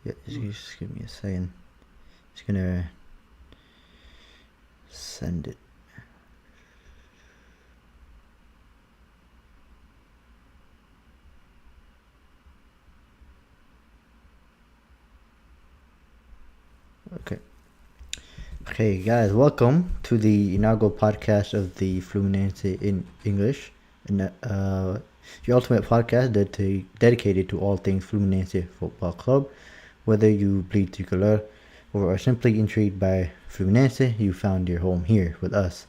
Yeah, just give me a second. Just gonna send it. Okay. Okay, guys, welcome to the inaugural podcast of the Fluminense in English, and your ultimate podcast dedicated to all things Fluminense Football Club. Whether you bleed tricolor or are simply intrigued by Fluminense, you found your home here with us.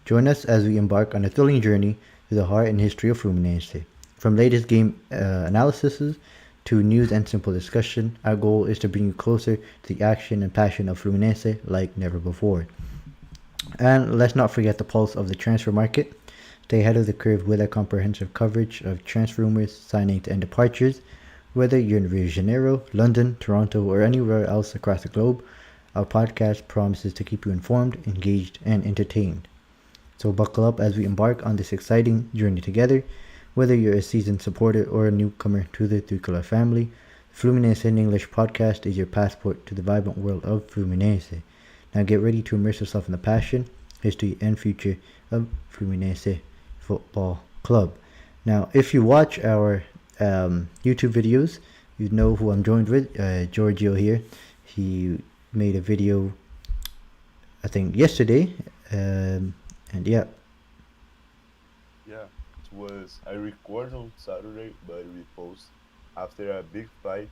Join us as we embark on a thrilling journey through the heart and history of Fluminense. From latest game analyses to news and simple discussion, our goal is to bring you closer to the action and passion of Fluminense like never before. And let's not forget the pulse of the transfer market. Stay ahead of the curve with our comprehensive coverage of transfer rumors, signings, and departures. Whether you're in Rio de Janeiro, London, Toronto, or anywhere else across the globe, our podcast promises to keep you informed, engaged, and entertained. So buckle up as we embark on this exciting journey together. Whether you're a seasoned supporter or a newcomer to the TRICOLOR family, Fluminense in English podcast is your passport to the vibrant world of Fluminense. Now get ready to immerse yourself in the passion, history, and future of Fluminense Football Club. Now, if you watch our YouTube videos, you know who I'm joined with, Giorgio here. He made a video, I think, yesterday, and yeah. Yeah, it was. I record on Saturday, but we post after a big fight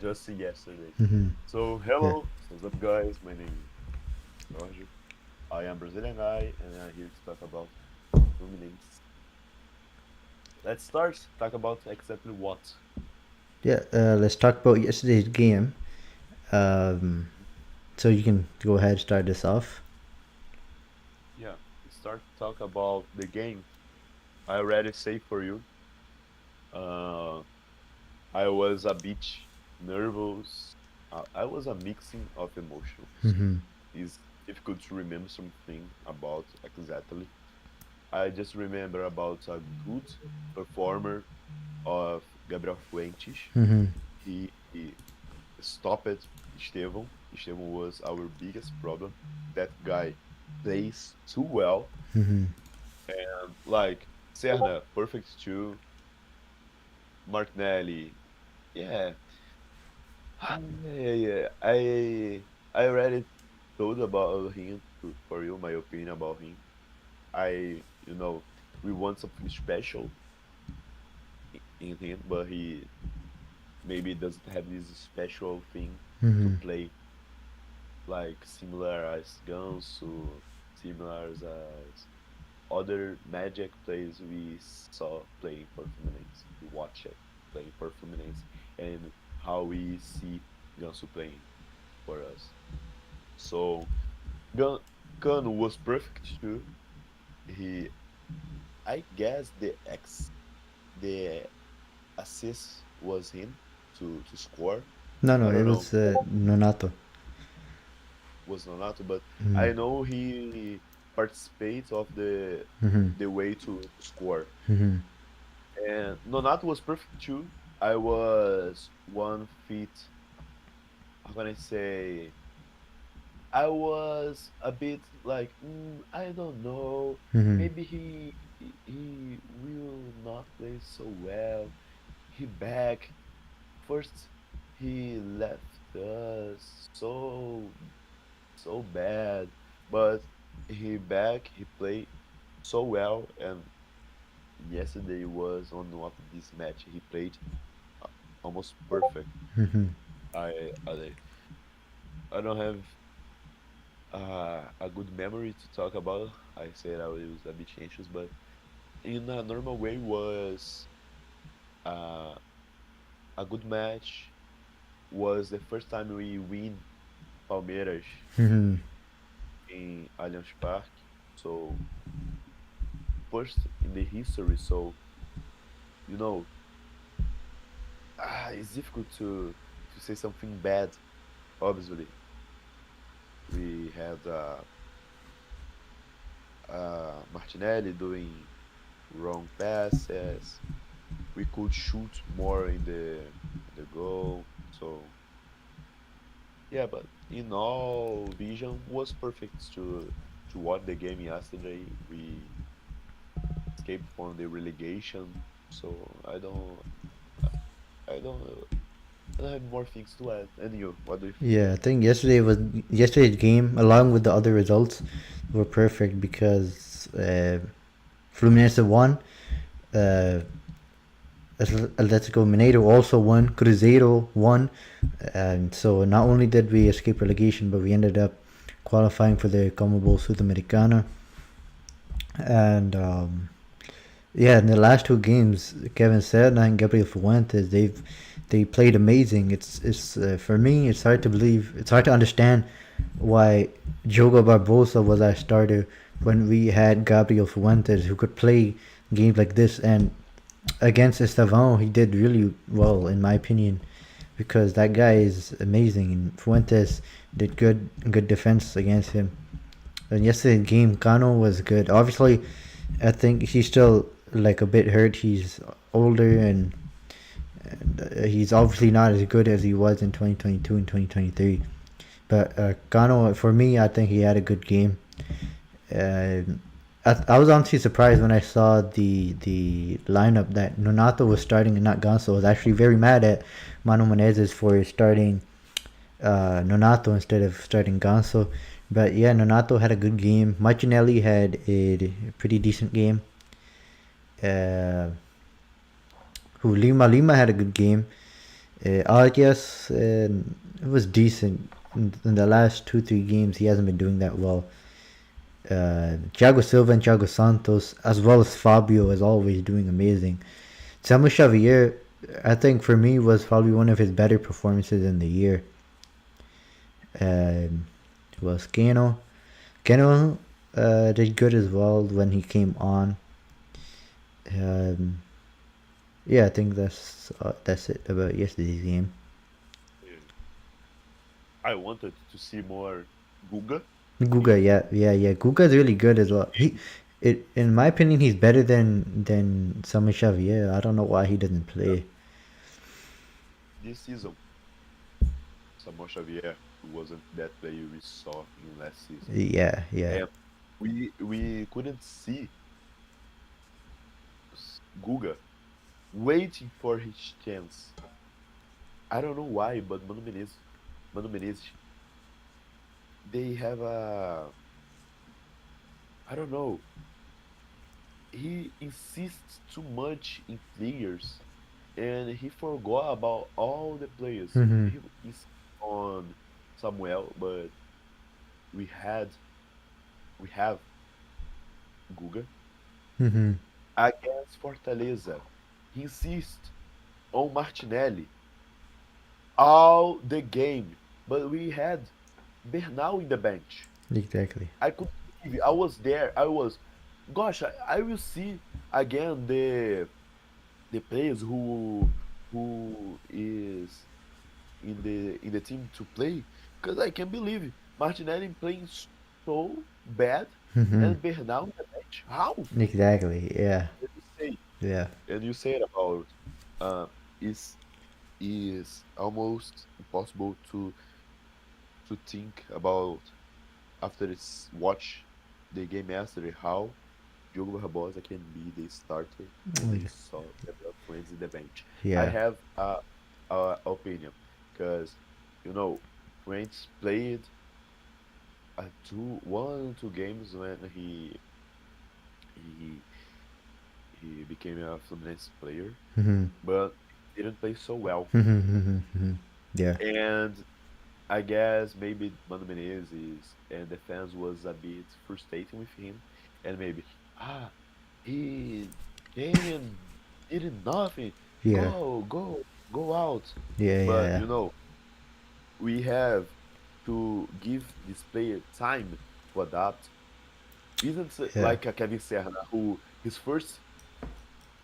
just yesterday. Mm-hmm. So, Yeah. hello, what's up, guys? My name is Roger. I am Brazilian guy, and I'm here to talk about Fluminense. Let's start. Talk about exactly what. Yeah, let's talk about yesterday's game. Um, so you can go ahead and start this off. Yeah, we start to talk about the game. I already say for you. Uh, I was a bit nervous. I was a mixing of emotions. Mm-hmm. It's difficult to remember something about exactly. I just remember about a good performer of Gabriel Fuentes. Mm-hmm. He stopped Estevão. Estevão was our biggest problem. That guy plays too well. Mm-hmm. And like Serna, perfect too. Martinelli, yeah. Yeah. I already told about him for you my opinion about him. I we want something special in him, but he maybe doesn't have this special thing to Mm-hmm. play like similar as Ganso, similar as other Magic players we saw playing for Fluminense. We watch it playing for Fluminense and how we see Ganso playing for us. So Gan Cano was perfect too. He, I guess the assist was him to score. No, no, I it don't know was Nonato. was Nonato, but Mm-hmm. I know he participates of Mm-hmm. the way to score. Mm-hmm. And Nonato was perfect too. I was 1 feet. How can I say? I was a bit like I don't know. Mm-hmm. Maybe he will not play so well. He back first. He left us so bad, but he back. He played so well, and yesterday was one of this match. He played uh, almost perfect. Mm-hmm. I I don't have a good memory to talk about. I said I was a bit anxious, but in a normal way was uh, a good match. Was the first time we win Palmeiras Mm-hmm. in Allianz Parque. So first in the history. So you know, it's difficult to say something bad. Obviously, we had Martinelli doing wrong passes. We could shoot more in the goal. So Yeah, but in all, vision was perfect to watch the game yesterday. We escaped from the relegation, so I don't, I don't have more things to add. And you, what do you think? Yeah, I think yesterday's game, along with the other results, were perfect because Fluminense won. Uh, Atletico Mineiro also won. Cruzeiro won. And so not only did we escape relegation, but we ended up qualifying for the Comebol Sudamericana. And yeah, in the last two games, Kevin Serna and Gabriel Fuentes, they played amazing. It's for me, it's hard to believe. It's hard to understand why Jogo Barbosa was our starter when we had Gabriel Fuentes who could play games like this. And against Estevan, he did really well in my opinion because that guy is amazing. And Fuentes did good defense against him. And yesterday's game, Cano was good. Obviously, I think he's still like a bit hurt. He's older and he's obviously not as good as he was in 2022 and 2023. But Cano, for me, I think he had a good game. Uh, I was honestly surprised when I saw the lineup that Nonato was starting and not Ganso. I was actually very mad at Mano Menezes for starting Nonato instead of starting Ganso. But yeah, Nonato had a good game. Martinelli had a pretty decent game. Uh, who Lima had a good game. Arias it was decent. In the last 2-3 games, he hasn't been doing that well. Thiago Silva and Thiago Santos, as well as Fabio, is always doing amazing. Samuel Xavier, I think for me, was probably one of his better performances in the year. Was Kano. Kano did good as well when he came on. Um, yeah, I think that's it about yesterday's game. I wanted to see more Guga. Guga, yeah. Guga's really good as well. In my opinion, he's better than Samuel Xavier. I don't know why he doesn't play. This season, Samuel Xavier wasn't that player we saw in last season, Yeah. and we couldn't see Guga waiting for his chance. I don't know why, but Mano Menezes, they have a, I don't know. He insists too much in players, and he forgot about all the players. Mhm. He is on Samuel, but we had we have Guga Mhm. against Fortaleza. He insists on Martinelli all the game, but we had Bernal in the bench. Exactly. I could believe it. I was there. I was, gosh, I will see again the players who is in the team to play, because I can't believe it. Martinelli playing so bad Mhm. and Bernal in the bench. How? Exactly. Yeah. And you say Yeah. and you said about uh is is almost impossible to think about after it's watch the game yesterday how Diogo Barbosa can be the starter and they saw Gabriel Fuentes in the bench. I Yeah. have a opinion because you know Fuentes played one two games when he he became a Fluminense player, Mhm. but didn't play so well. Mhm. Yeah. And I guess maybe Mano Menezes and the fans was a bit frustrating with him, and maybe ah he came and did nothing. Yeah. Go out. But Yeah. you know we have to give this player time to adapt. Isn't it Yeah. like a Kevin Serra who his first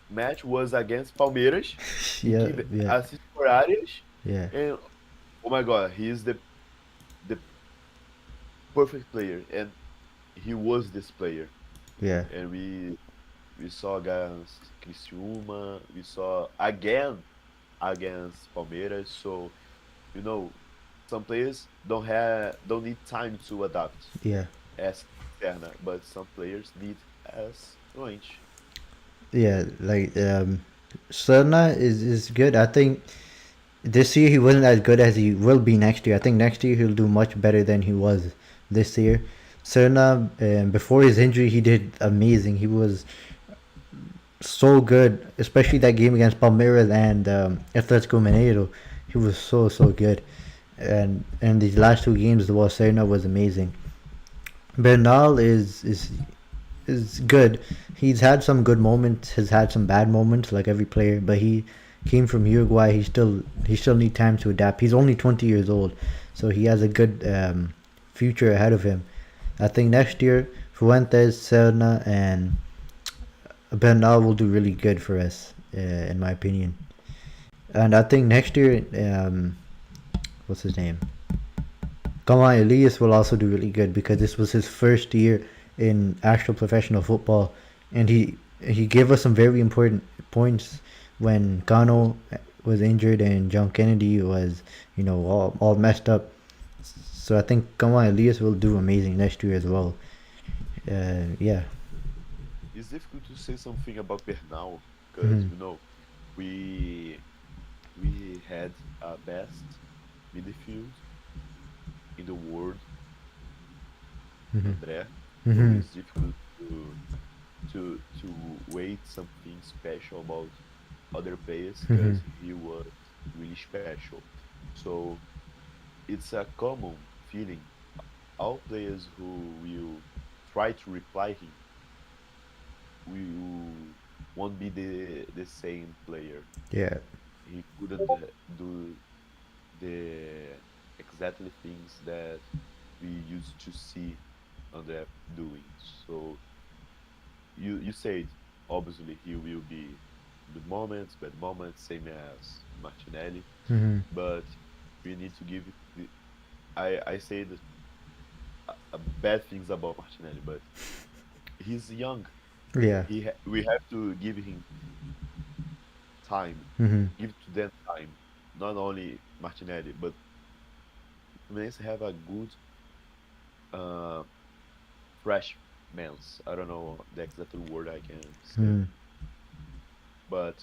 match was against Palmeiras. He Yeah. gave Yeah. assist for Arias, Yeah. and oh my God, he is the perfect player, and he was this player. Yeah. And we saw against Criciúma, we saw again against Palmeiras. So you know, some players don't need time to adapt Yeah. as Serna, but some players need as Range. Yeah, like Serna is good. I think this year he wasn't as good as he will be next year. I think next year he'll do much better than he was this year. Serna, before his injury, he did amazing. He was so good, especially that game against Palmeiras and Atletico Mineiro. He was so good, and these last two games, the Serna was amazing. Bernal is good. He's had some good moments. Has had some bad moments, like every player. But he came from Uruguay. He still need time to adapt. He's only 20 years old, so he has a good future ahead of him. I think next year Fuentes, Serna, and Bernal will do really good for us, in my opinion. And I think next year, what's his name? Gamal Elias will also do really good because this was his first year in actual professional football, and he gave us some very important points when Gano was injured and John Kennedy was all messed up. So I think Gamal Elias will do amazing next year as well. Yeah. It's difficult to say something about Bernal because Mhm. we we had a best midfield in the world, Mhm. André. So Mhm. it's difficult to wait something special about other players Mhm. because he was really special. So it's a common feeling. All players who will try to reply him will won't be the same player. Yeah. He couldn't do the exactly things that we used to see André doing. So you said obviously he will be good moments, bad moments, same as Martinelli, Mhm. but we need to give it I said bad things about Martinelli, but he's young. Yeah. We have to give him time, Mhm. give to them time. Not only Martinelli, but Fluminense have a good uh, freshmans. I don't know the exact word I can say, Mhm. but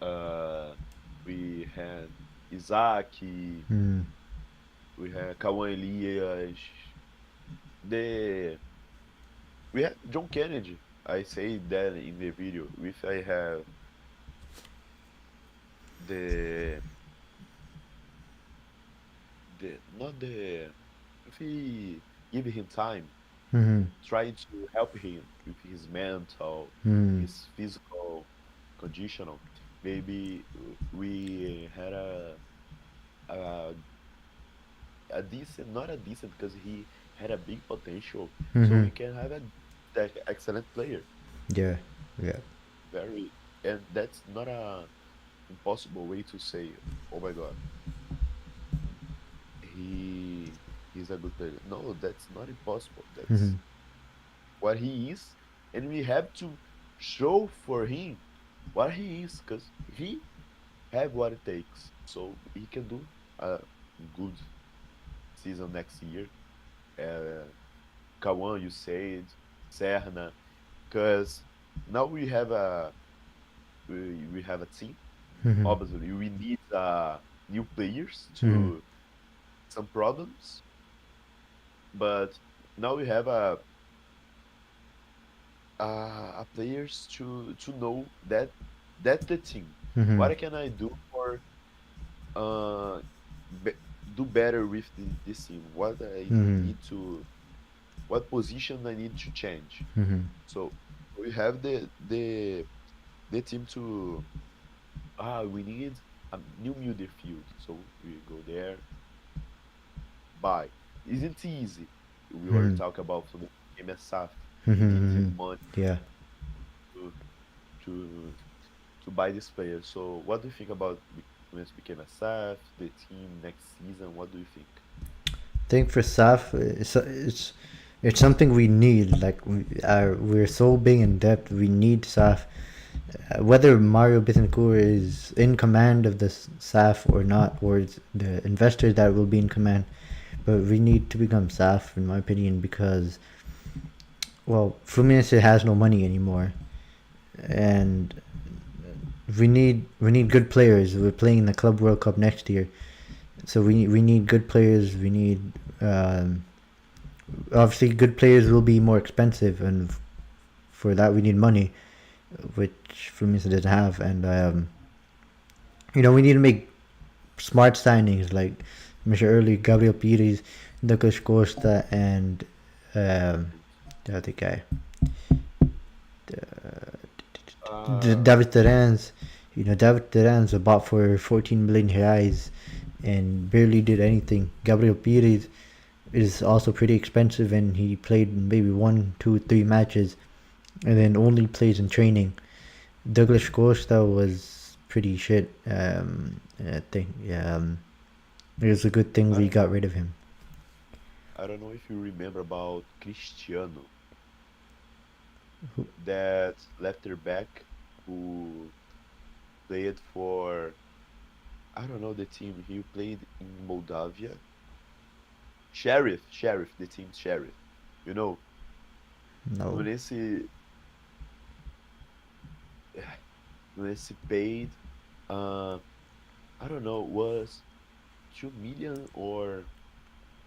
uh, we had Isaac, Mhm. we had Cauã Elias, the we had John Kennedy. I say that in the video. If I have the not the if he give him time, Mhm. try to help him with his mental, Mhm. his physical conditional. Maybe we had a a decent, not a decent, because he had a big potential. So Mhm. we can have a that excellent player, Yeah. Yeah. very, and that's not a impossible way to say, oh my God, he he's a good player. No, that's not impossible. That's Mhm. what he is, and we have to show for him what he is, because he have what it takes, so he can do a good season next year. Uh, Kawan, you said Serna, because now we have a team. Mhm. Obviously, we need new players Mhm. to some problems, but now we have a players to know that that's the team. Mhm. What can I do for uh be, do better with this team? What I Mhm. need to what position I need to change? Mhm. So we have the team to we need a new midfield. So we go there, buy. Isn't easy. We already Mhm. talk about from MSF. We need the Mhm. money Yeah. to to to buy this player. So what do you think about Fluminense became a SAF, the team next season? What do you think? I think for SAF, it's something we need. Like we're so big in depth, we need SAF. Whether Mario Bittencourt is in command of the SAF or not, or it's the investors that will be in command, but we need to become SAF, in my opinion, because, well, Fluminense has no money anymore, and we need good players. We're playing the Club World Cup next year, so we need good players. We need obviously good players will be more expensive, and for that we need money, which Fluminense doesn't have, and we need to make smart signings like I mentioned earlier, Gabriel Pires, Douglas Costa, and the other guy, David Terence. David Terence was bought for 14 million reais and barely did anything. Gabriel Pires is also pretty expensive, and he played maybe 1, 2, 3 matches, and then only plays in training. Douglas Costa was pretty shit. I think it was a good thing we got rid of him. I don't know if you remember about Cristiano, that left back who played for, I don't know the team. He played in Moldavia. Sheriff, the team Sheriff. You know, No. Fluminense, Fluminense paid, uh, I don't know, was 2 million or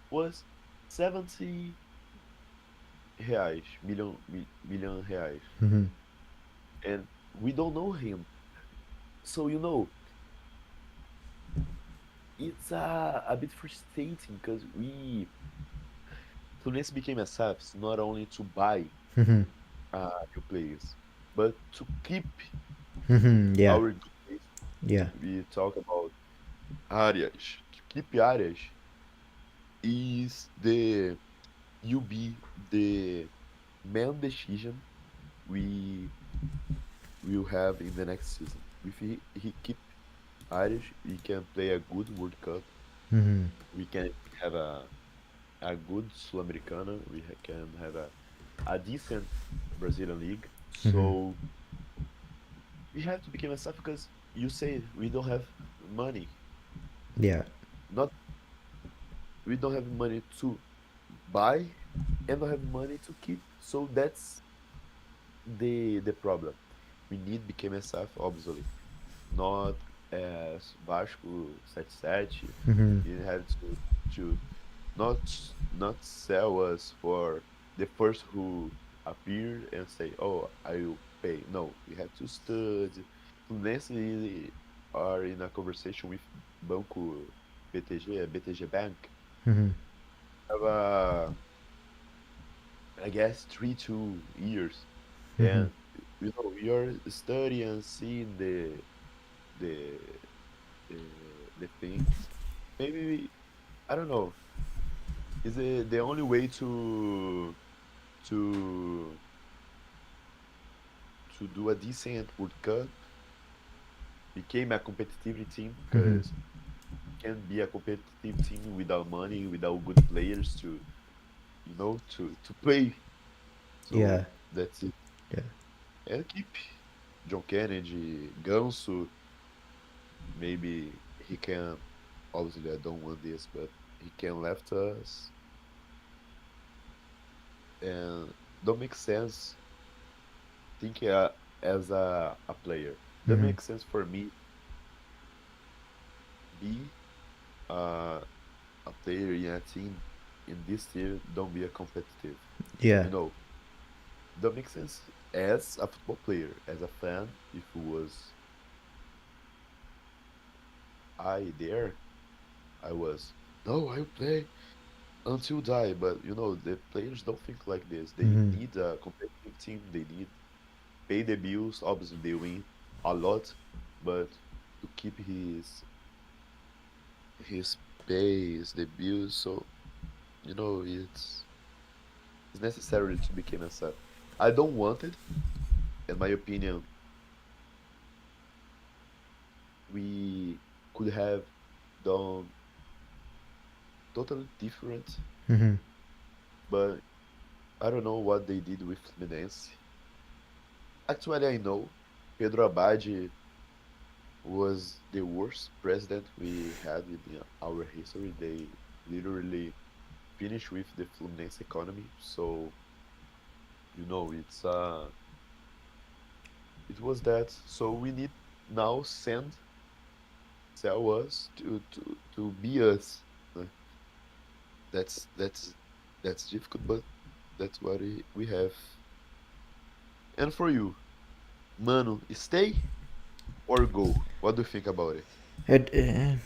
was 70 reais, million reais, Mm-hmm. and we don't know him. So it's a bit frustrating because Fluminense became a SAFs not only to buy Mm-hmm. new players, but to keep Mm-hmm. Yeah. our good players. Yeah. We talk about Arias. To keep Arias is the will be the main decision we will have in the next season. If he keep Arias, we can play a good World Cup. Mm-hmm. We can have a good Sul-Americana. We can have a decent Brazilian league. Mm-hmm. So we have to become a staff because you say we don't have money. Yeah. Not We don't have money to buy and don't have money to keep. So that's the problem. We need become a staff, obviously. Not as Vasco 77. Mm-hmm. You have to not sell us for the first who appear and say, "Oh, I will pay." No, we have to study. Fluminense are in a conversation with Banco BTG Bank. Mm-hmm. Have I guess 2 years, Mm-hmm. and you're studying and seeing the the, the things. Maybe I don't know. Is it the only way to do a decent World Cup? Became a competitive team Mm-hmm. because can be a competitive team without money, without good players to play. So Yeah. that's it. Yeah. And keep John Kennedy, Ganso. Maybe he can. Obviously, I don't want this, but he can left us and don't make sense thinking as a player. That Mm-hmm. makes sense for me. Be uh, a player in a team in this tier. Don't be a competitive. Yeah. You know, that makes sense as a football player, as a fan. If it was I there, I was no, I'll play until die. But the players don't think like this. They Mm-hmm. need a competitive team. They need pay the bills. Obviously, they win a lot, but to keep his pays, the bills. So it's necessary to become a sub. I don't want it. In my opinion, we could have done totally different, Mm-hmm. but I don't know what they did with Fluminense. Actually, I know. Pedro Abad was the worst president we had in our history. They literally finished with the Fluminense economy. So it was that. So we need now sell us to be us. Uh, that's that's difficult, but that's what we have. And for you, Mano, stay or go? What do you think about it? It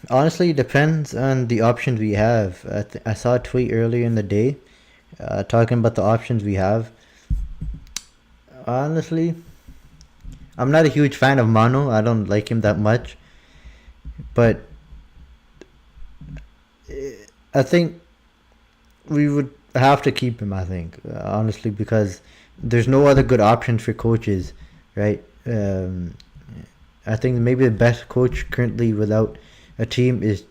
honestly depends on the options we have. I saw a tweet earlier in the day talking about the options we have. Honestly, I'm not a huge fan of Mano. I don't like him that much. But I think we would have to keep him, I think, honestly, because there's no other good options for coaches, right? I think maybe the best coach currently without a team is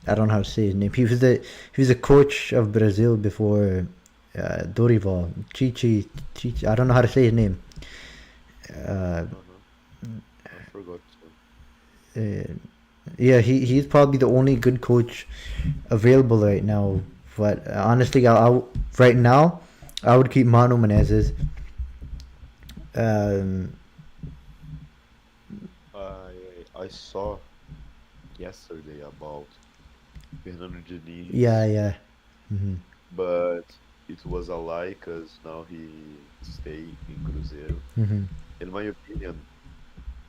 I don't know how to say his name. He was a coach of Brazil before Dorival Chichi. I don't know how to say his name. Uh, Uh-huh. I forgot. So. uh, yeah, he's probably the only good coach available right now. But honestly, right now I would keep Mano Menezes. Um, I saw yesterday about Fernando yeah, Diniz, yeah. Hmm. but it was a lie because now he stay in Cruzeiro. Hmm. In my opinion,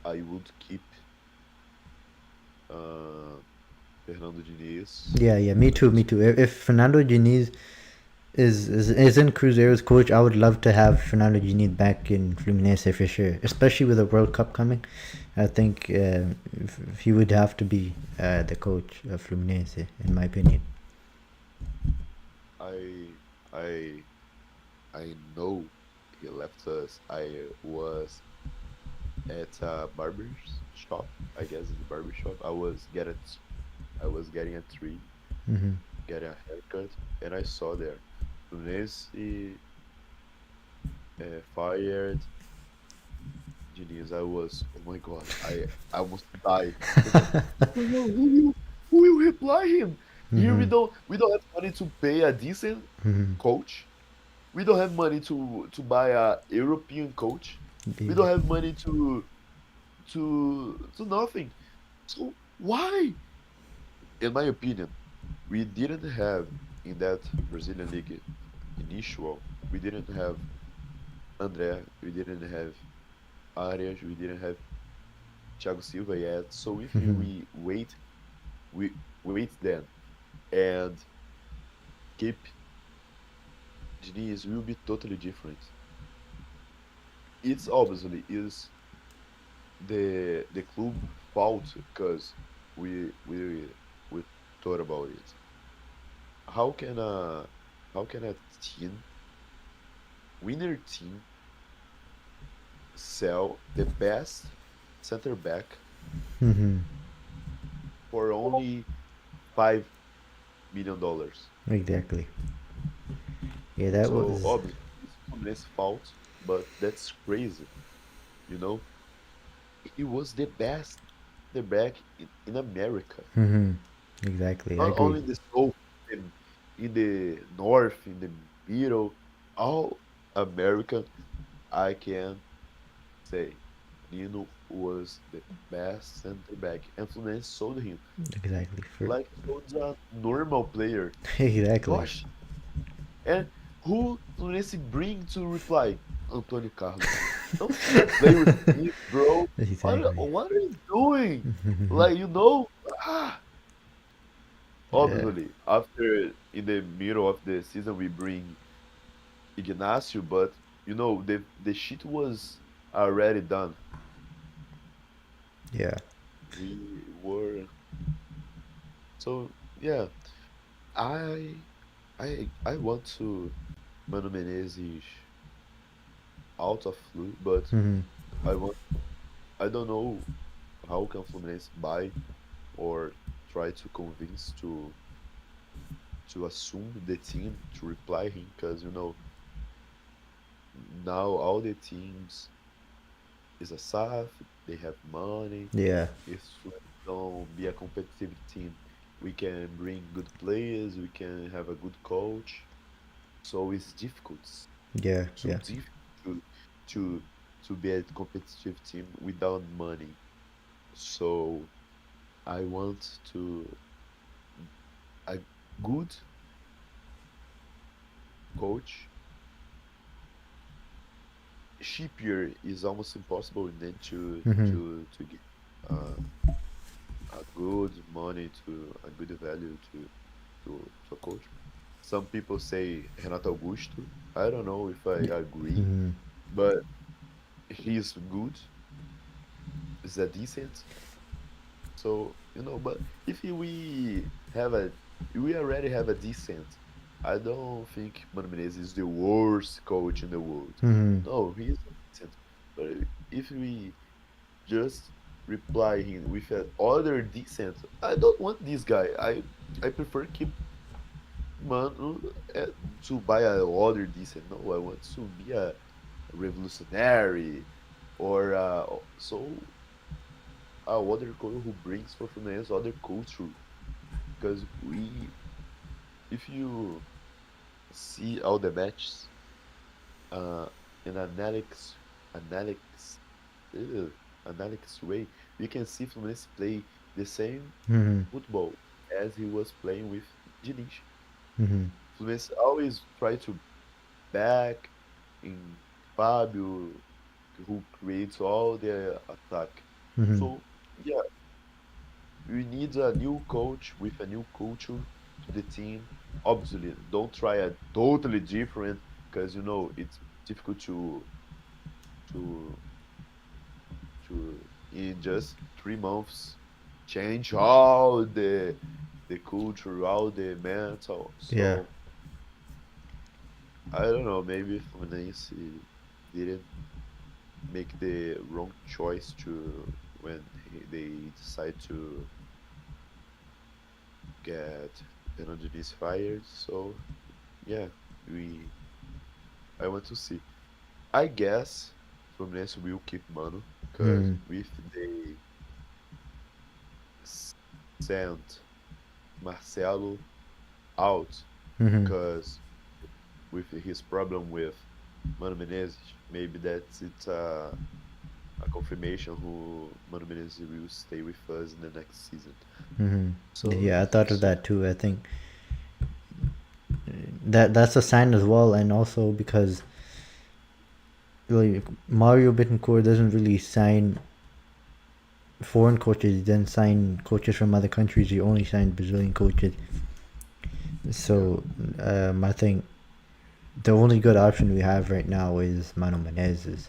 I would keep uh, Fernando Diniz. Yeah, yeah. Me too. Me Fluminense. too. If Fernando Diniz isn't Cruzeiro's coach, I would love to have Fernando Diniz back in Fluminense for sure. Especially with the World Cup coming, I think he would have to be the coach of Fluminense, in my opinion. I I I know he left us. I was at a barber's shop. I guess it's a barber shop. I was getting a tree, Hmm. getting a haircut, and I saw there Fluminense fired Diniz. I was, oh my god, I almost died because who will reply him? Here Hmm. we don't have money to pay a decent Hmm. coach. We don't have money to buy a European coach. We don't have money to nothing. So why? In my opinion, we didn't have in that Brazilian league initial. We didn't have André. We didn't have Arias. We didn't have Thiago Silva yet. So if Hmm. we wait then and keep Diniz will be totally different. It's obviously is the club fault because we thought about it. How can a team winner team sell the best center back Hmm. for only $5 million? Exactly. Yeah, that So was. obviously it's Fluminense fault, but that's crazy. You know, he was the best center back in America, Hmm. Exactly. I not agree. only in the south, in, in the north, in the middle, all American. I can say Nino was the best center back, and Fluminense sold him Exactly. like he was a normal player. Exactly. Gosh, and who Fluminense bring to reply? Antônio Carlos. Don't play with me, bro. Exactly. What are you doing? Hmm. Like ah. Yeah. Obviously, after in the middle of the season we bring Ignacio, but the shit was already done. Yeah. We were so yeah. I I want to Mano Menezes out of flu, but Hmm. I want I don't know how can Fluminense buy or try to convince to assume the team to reply him because now all the teams is a SAF, they have money. Yeah. If Fluminense don't be a competitive team, we can bring good players, we can have a good coach. So it's difficult, Yeah. so Yeah. difficult to to to be a competitive team without money. So I want to a good coach. Cheaper is almost impossible, and then Mhm. to get uh, a good money to a good value to a coach. Some people say Renato Augusto. I don't know if I agree, Mhm. but he's good. Is a decent. So but if we already have a decent. I don't think Mano Menezes is the worst coach in the world. Mhm. No, he is decent. But if we just reply him with a other decent, I don't want this guy. I prefer keep Mano to buy a other decent. No, I want to be a revolutionary or so a other coach who brings for Fluminense other culture because if you see all the matches uh, in analytics, ugh, analytics way, you can see Fluminense play the same Mhm. football as he was playing with Diniz. Mhm. Fluminense always try to back in Fabio, who creates all the attack. Mhm. So yeah, we need a new coach with a new culture to the team. Obviously, don't try a totally different because it's difficult to in just 3 months change all the culture, all the mental. Yeah. So I don't know. Maybe Fluminense didn't make the wrong choice to when they decide to get Fernando Diniz fired. So yeah, we I want to see. I guess Fluminense will keep Mano because Mhm. if they s- send Marcelo out Mhm. because with his problem with Mano Menezes, maybe a confirmation who Mano Menezes will stay with us in the next season. Mhm. So Yeah, I thought of that too. I think that's a sign as well, and also because like Mario Bittencourt doesn't really sign foreign coaches. He doesn't sign coaches from other countries. He only signed Brazilian coaches. yeah, So I think the only good option we have right now is Mano Menezes,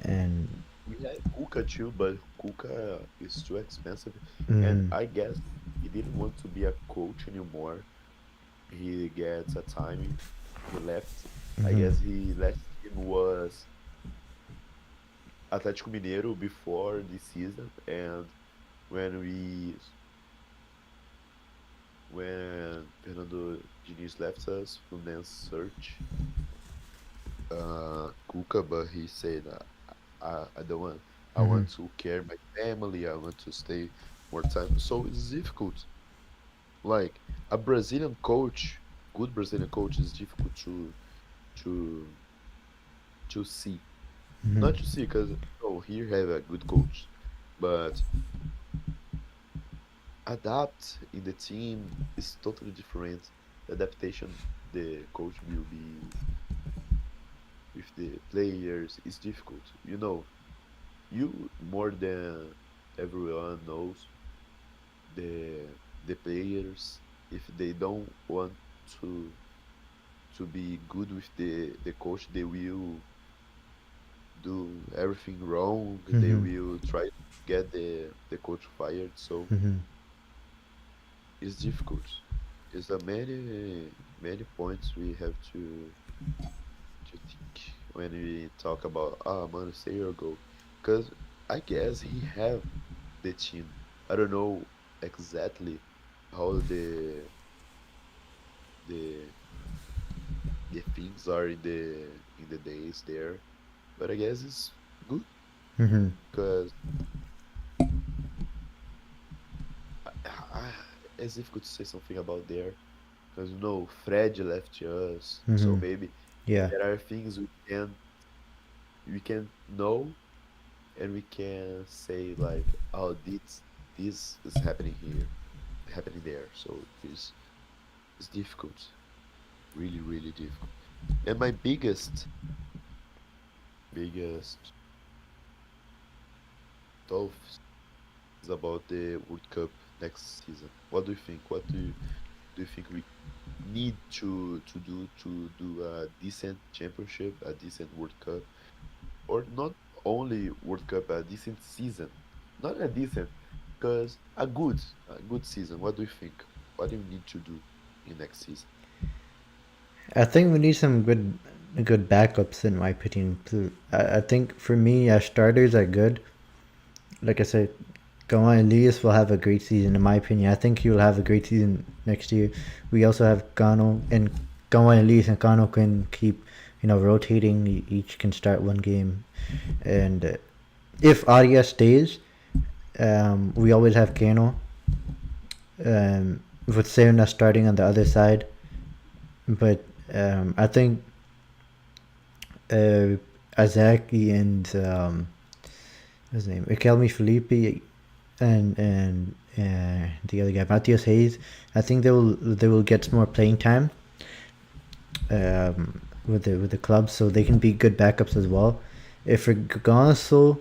and we had Kuka too, but Kuka is too expensive, and mm, I guess he didn't want to be a coach anymore. He gets a time he left. I mhm, guess he last team was Atlético Mineiro before this season, and when we when Fernando Diniz left us, Fluminense search Cuca, but he said I don't want. I mhm, want to care my family. I want to stay more time. So it's difficult. Like a Brazilian coach, good Brazilian coach is difficult to to see. mhm, Not to see because here have a good coach, but adapt in the team is totally different. The adaptation the coach will be with the players is difficult. You more than everyone knows the the players if they don't want to to be good with the coach, they will do everything wrong. They mhm, will try to get the coach fired. So mhm. it's difficult. It's a many points we have to think when we talk about man, say your goal. Because I guess he have the team. I don't know exactly how the the things are in the days there, but I guess it's good. Mm-hmm. because I, it's difficult to say something about there because Fred left us, so Mm-hmm. maybe Yeah. there are things we can know and we can say like, oh, this is happening here, happening there. So it's difficult, really, really difficult. And my biggest thoughts is about the World Cup next season. What do you think? Do you think we need to do a decent championship, a decent World Cup, or not only World Cup, a decent season? Not a decent, because a good season. What do you think? What do you need to do in next season? I think we need some good backups in my opinion too. I think for me, our starters are good. Like I said, Gawan Elias will have a great season in my opinion. I think he will have a great season next year. We also have Gano and Gawan Elias and Gano can keep rotating. Each can start one game, and if Arias stays, we always have Gano. With Serna starting on the other side, but I think uh, Azaki and what's his name, Ikelmi Felipe and the other guy Matthias Hayes. I think they will get some more playing time with the club, so they can be good backups as well. If for Gonzo,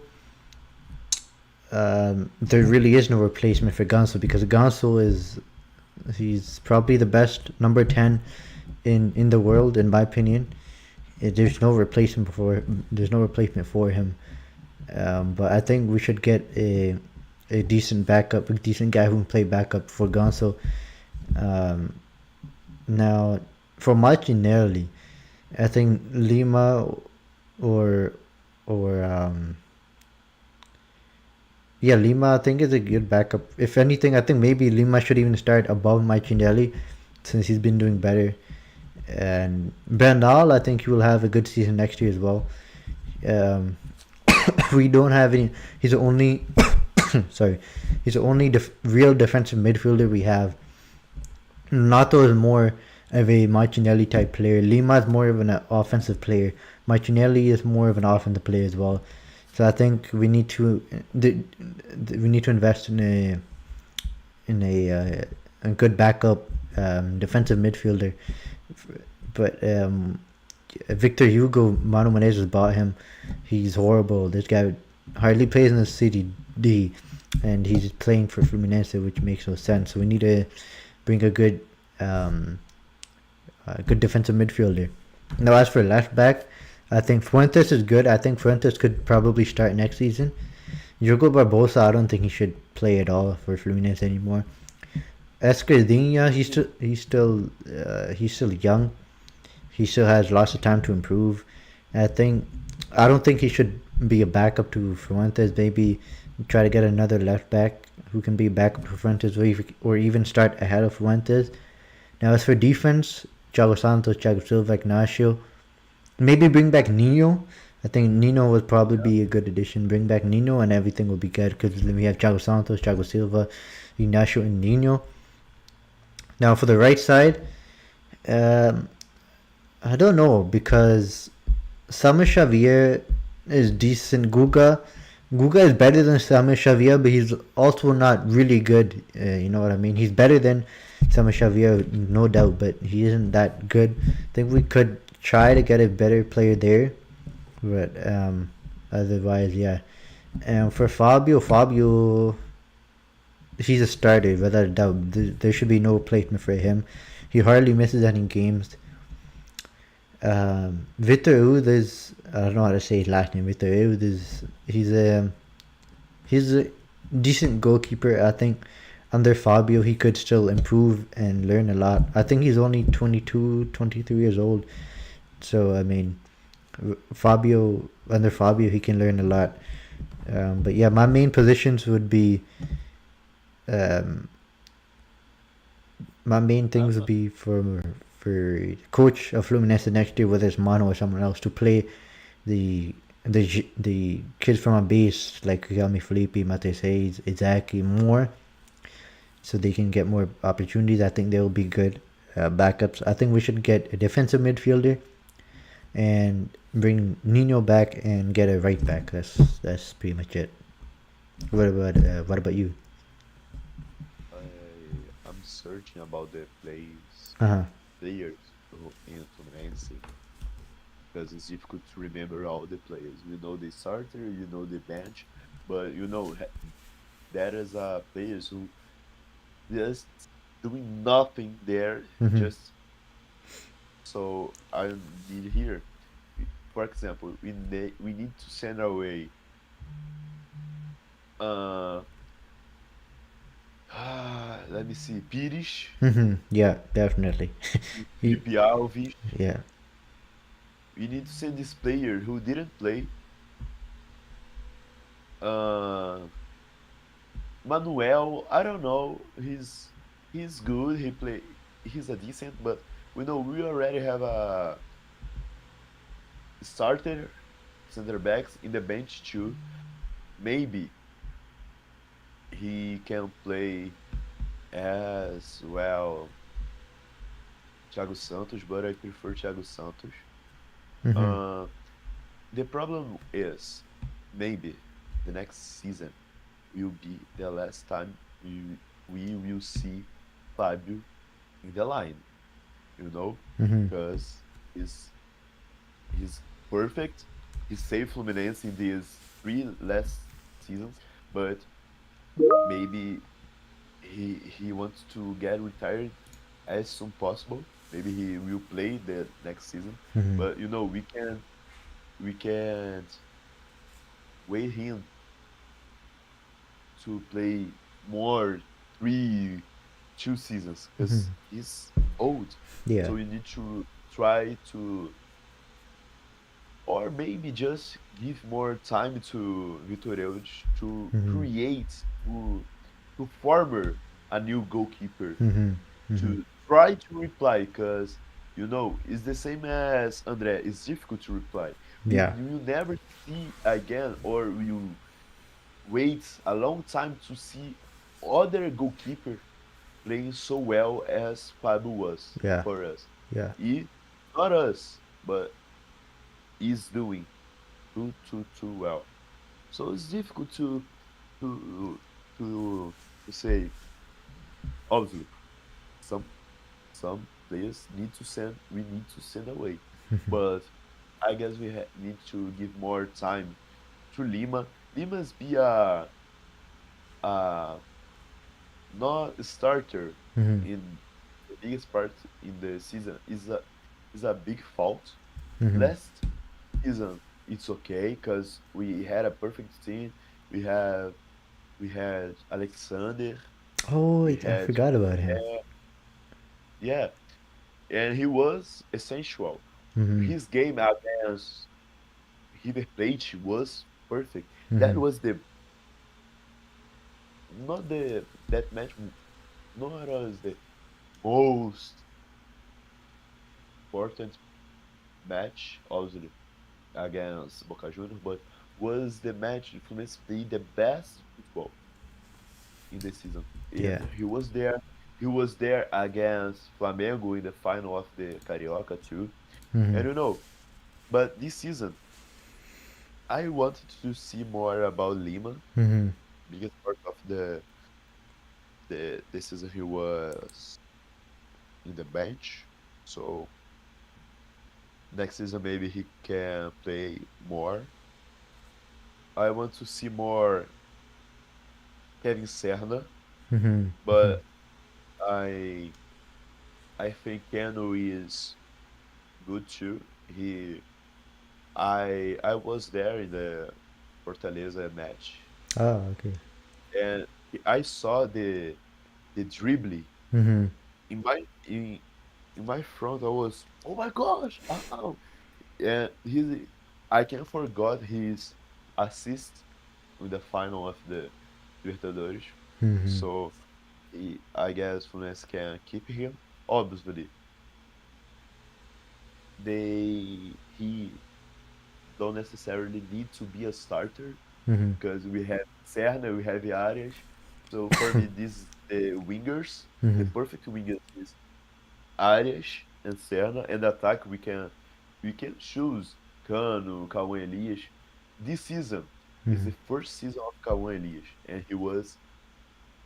there really is no replacement for Gonzo because Gonzo he's probably the best number 10 in the world in my opinion. There's no replacement for him. But I think we should get a decent backup, a decent guy who can play backup for Gonzo. Um, Now, for Martinelli, I think Lima or or yeah, Lima I think is a good backup. If anything, I think maybe Lima should even start above Martinelli since he's been doing better. And Bernal, I think he will have a good season next year as well. Um, we don't have any. He's the only. Sorry, he's the only real defensive midfielder we have. Nato is more of a Martinelli type player. Lima is more of an offensive player. Martinelli is more of an offensive player as well. So I think we need to invest in a good backup defensive midfielder. But Victor Hugo, Mano Menezes bought him. He's horrible. This guy hardly plays in the City D, and he's playing for Fluminense, which makes no sense. So we need to bring a good defensive midfielder. Now, as for left back, I think Fuentes is good. I think Fuentes could probably start next season. Jogo Barbosa, I don't think he should play at all for Fluminense anymore. Escudinha, he's still young. He still has lots of time to improve. I don't think he should be a backup to Fuentes. Maybe try to get another left back who can be a backup to Fuentes, or even start ahead of Fuentes. Now, as for defense, Thiago Santos, Thiago Silva, Ignacio, maybe bring back Nino. I think Nino would probably be a good addition. Bring back Nino and everything will be good because we have Thiago Santos, Thiago Silva, Ignacio, and Nino. Now, for the right side, um, I don't know because Samuel Xavier is decent. Guga is better than Samuel Xavier, but he's also not really good. You know what I mean? He's better than Samuel Xavier, no doubt, but he isn't that good. I think we could try to get a better player there, but otherwise, yeah. And for Fabio, he's a starter without a doubt. There should be no replacement for him. He hardly misses any games. Victor Ud is, I don't know how to say his last name. Victor Ud is he's a decent goalkeeper. I think under Fabio he could still improve and learn a lot. I think he's only 22, 23 years old. So I mean, under Fabio he can learn a lot. But yeah, my main positions would be my main things would be for coach of Fluminense next year, whether it's Mano or someone else, to play the the kids from our base like Kagami Felipe, Mate Says, Izaki more, so they can get more opportunities. I think they will be good backups. I think we should get a defensive midfielder and bring Nino back and get a right back. That's pretty much it. What about you? I'm searching about the Uh huh. players in Fluminense because it's difficult to remember all the players. You know the starter, you know the bench, but there is players who just doing nothing there. Mhm. Just so I need here. For example, we need to send away uh let me see, Pires, Mhm. Yeah, definitely. He- Felipe Alves. yeah. We need to send this player who didn't play. Uh, Manuel, I don't know. He's good. He's a decent, but we know we already have a starter center backs in the bench too. Maybe he can play as well Thiago Santos, but I prefer Thiago Santos. Mhm. Uh, the problem is maybe the next season will be the last time we will see Fábio in the line, you know, Mhm. because he's he's perfect. He saved Fluminense in these three last seasons, but maybe he wants to get retired as soon possible. Maybe he will play the next season, Mhm. but we can't wait him to play more three 2 seasons Mhm. because he's old. Yeah. So we need to try to, or maybe just give more time to Vitor Eudes to Mhm. create, to form a new goalkeeper, Mhm. Mhm. to try to reply because it's the same as André. It's difficult to reply. We Yeah. will never see again, or we will wait a long time to see other goalkeeper playing so well as Fábio was Yeah. for us. Yeah. E not us, but is doing too well. So it's difficult to to to say. Obviously, some some players need to send. We need to send away, but I guess we need to give more time to Lima. Lima's be a not a starter Mhm. in the biggest part in the season is a big fault. Mhm. Last season it's okay because we had a perfect team. We have we had Alexander. Oh, We I had forgot about him. yeah, yeah, and he was essential. Mhm. His game against River Plate was perfect. That Mhm. was the not the that match. Not as the most important match, obviously, against Boca Juniors, but was the match Fluminense played the best football in the season. Yeah. And he was there. He was there against Flamengo in the final of the Carioca too. Mhm. And but this season I wanted to see more about Lima Mhm. because part of the season he was in the bench. So next season maybe he can play more. I want to see more Kevin Serna, Mhm. Mhm. but I I think Keno is good too. I was there in the Fortaleza match, Oh, okay. and I saw the dribbling Mhm. in my front. I was, oh my gosh, oh, and I can't forget his assist in the final of the Libertadores. Mhm. So I guess Fluminense can keep him. Obviously, they he don't necessarily need to be a starter Mm-hmm. because we have Serna, we have Arias. So for me, these the wingers, the Mm-hmm. perfect wingers is Arias and Serna, and attack we can choose Cano, Cauã Elias. This season is Mm-hmm. the first season of Cauã Elias, and he was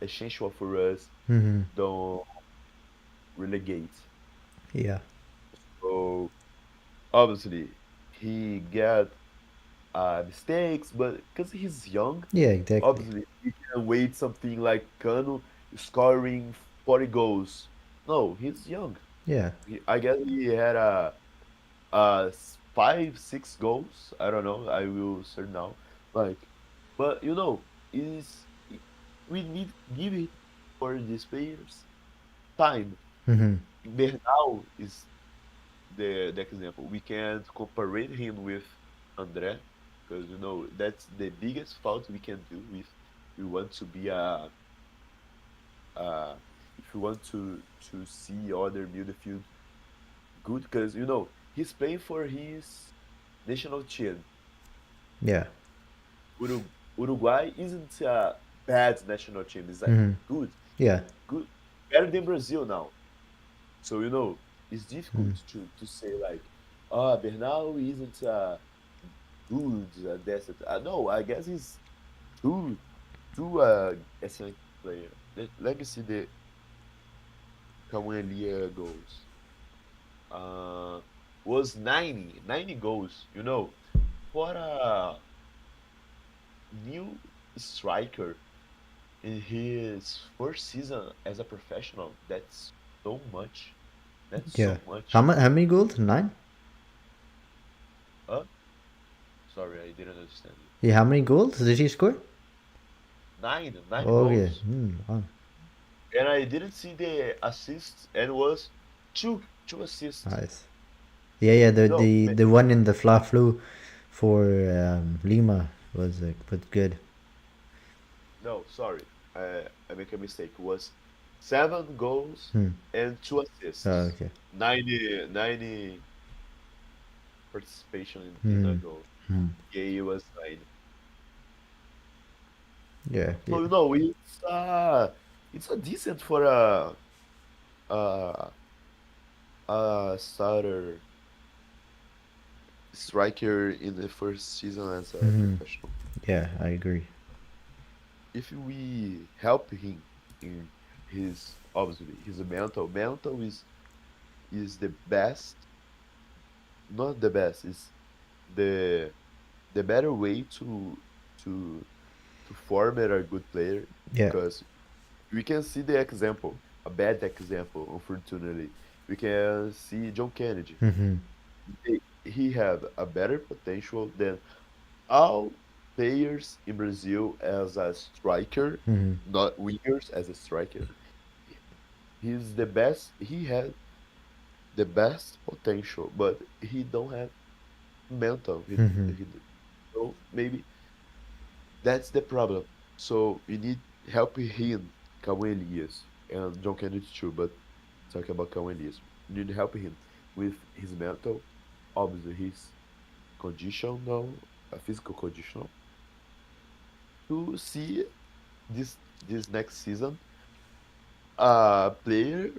essential for us. Mm-hmm. Don't relegate. Yeah. So obviously he got mistakes, but because he's young, Yeah, exactly. obviously he can wait something like Cano scoring 40 goals. No, he's young. Yeah. I guess he had five, 6 goals. I don't know. I will search now. Like, but is we need give it for these players time. Mm-hmm. Bernal is the example. We can't compare him with André because that's the biggest fault we can do if we want to be uh if we want to see other midfield good because he's playing for his national team. Yeah. Uruguay isn't a bad national team. It's like Mm-hmm. good, Yeah. good, better than Brazil now. So it's Mm-hmm. difficult to say like, Bernal isn't good that's it. No, I guess he's too excellent player. Let me see the Cauã goals. Uh, was 90 goals. For a new striker in his first season as a professional, that's so much. That's Yeah. so How much. much? How many goals? 9. Uh, Sorry, I didn't understand you. Yeah. How many goals did he score? Nine Oh yeah. goals, Wow. and I didn't see the assists, and it was two assists. Nice. Yeah, yeah. The No, the the one in the fla flu for Lima was good. no, sorry, I make a mistake. It was 7 goals Hmm. and two Oh, assists. okay. 90 participation in a Hmm. goal. Hmm. Yeah, it was 9. Yeah. Yeah. So it's a decent for a a starter striker in the first season as a Hmm. professional. Yeah. I agree. If we help him in his obviously his mental is the best, not the best, is the the better way to to form a good player Yeah. because we can see the example, a bad example, unfortunately. We can see John Kennedy. Hmm. He have a better potential than all players in Brazil as a striker, Hmm. not wingers as a striker. He's the best. He has the best potential, but he don't have mental. Hmm. So maybe that's the problem. So we need help him, Cauã Elias, and John Kennedy too. But talking about Cauã Elias, we need help him with his mental, obviously his condition now, a physical condition, to see this next season a player,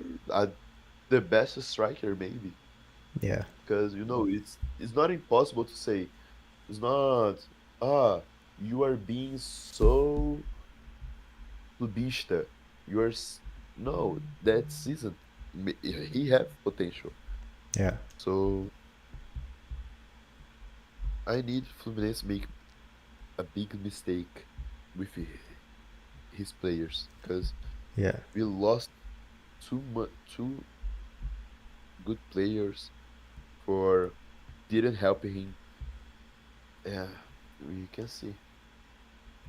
the best striker maybe, Yeah. because it's not impossible to say. It's not ah you are being so clubista. You are no, that season he have potential. Yeah. So I need Fluminense make a big mistake with his players because Yeah. we lost two good players for didn't help him. Yeah, we can see.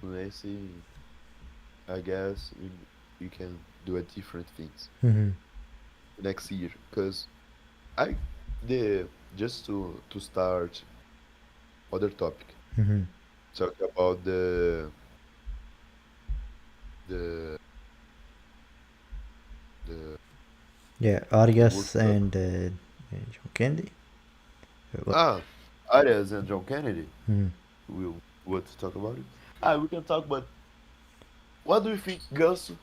Fluminense, I guess we can do a different things Hmm. next year because I the just to start other topic. Hmm. Talk about the the Yeah. the World Arias Cup. and John Candy. What? Ah, Arias and John Kennedy. Hmm. We'll want to talk about it. We can talk about what do you think Ganso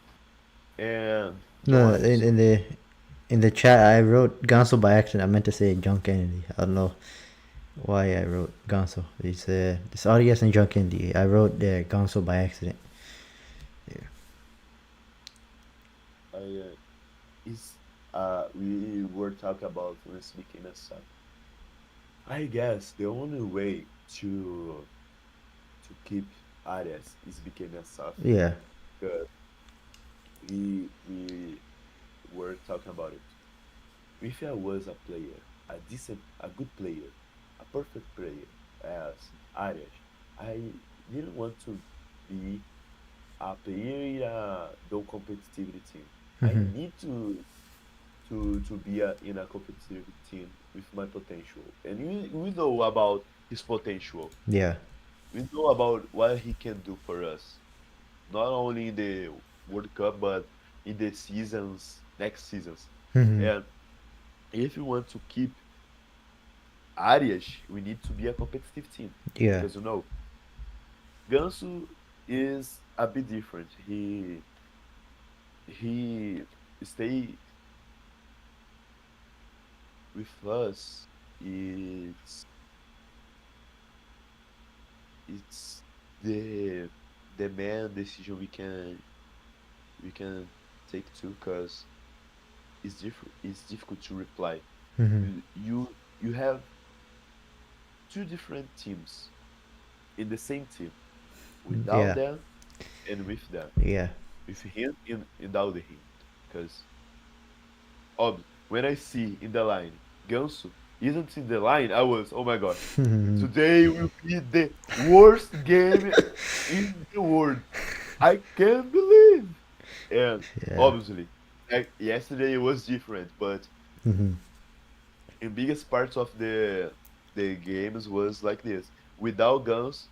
and John No, Arias? in the chat I wrote Ganso by accident. I meant to say John Kennedy. I don't know why I wrote Ganso. It's Arias and John Kennedy. I wrote Ganso by accident. Yeah. I is we were talking about Fluminense became a sub. I guess the only way to keep Arias is became a sub Yeah. because we were talking about it. If I was a player, a good player, a perfect player as Arias, I didn't want to be a player in a no competitive team. I Hmm. need to be in a competitive team with my potential. And we know about his potential. Yeah. We know about what he can do for us, not only in the World Cup but in the seasons, next seasons. Hmm. And if we want to keep Arias, we need to be a competitive team Yeah. because Ganso is a bit different. He stay with us. It's the the main decision we can take too, because it's difficult to reply. Hmm. You have two different teams in the same team, without Yeah. them and with them, Yeah. with him and without him. Because when I see in the line Ganso isn't in the line, I was, oh my god, Hmm. today will be the worst game in the world. I can't believe. And Yeah. obviously, like yesterday was different, but Hmm. in biggest parts of the games was like this. Without guns,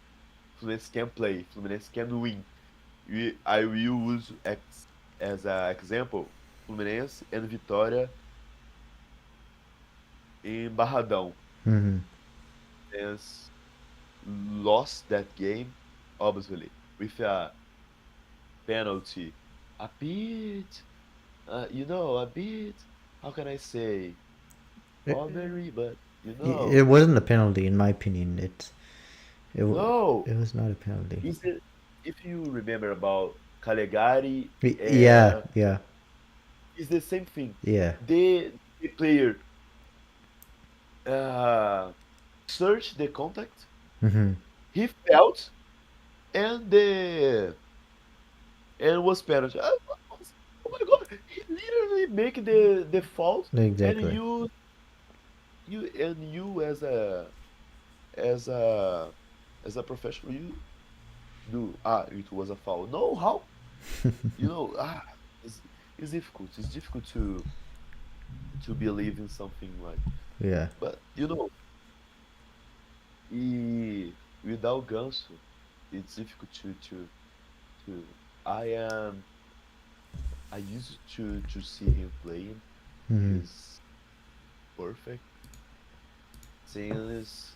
Fluminense can play. Fluminense can win. I will use as an example Fluminense and Vitória in Barradão. Hmm. Fluminense lost that game, obviously, with a penalty. A bit, a bit. How can I say? Robbery, but It wasn't a penalty in my opinion. no. It was not a penalty. Is it if you remember about Calegari Yeah. and Yeah. it's the same thing. Yeah. The player uh searched the contact, Hmm. he felt and was penalty. Oh my god, he literally make the fault and Exactly. you as a as a professional you do it was a foul. No, how? You know, it's it's difficult. It's difficult to believe in something like. Yeah. But without Ganso, it's difficult to. I am. I used to see him playing. Hmm. He's perfect since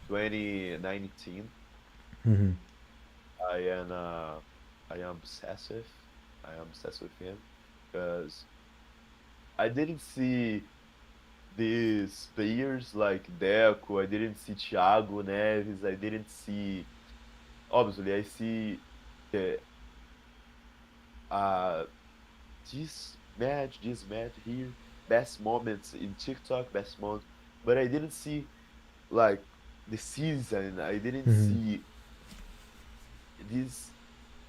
2019. Hmm. I am uh, I am obsessive. I am obsessed with him because I didn't see these players like Deco. I didn't see Thiago Neves. I didn't see. Obviously, I see the uh this match here, best moments in TikTok, best moments, but I didn't see like the season. I didn't Hmm. see this.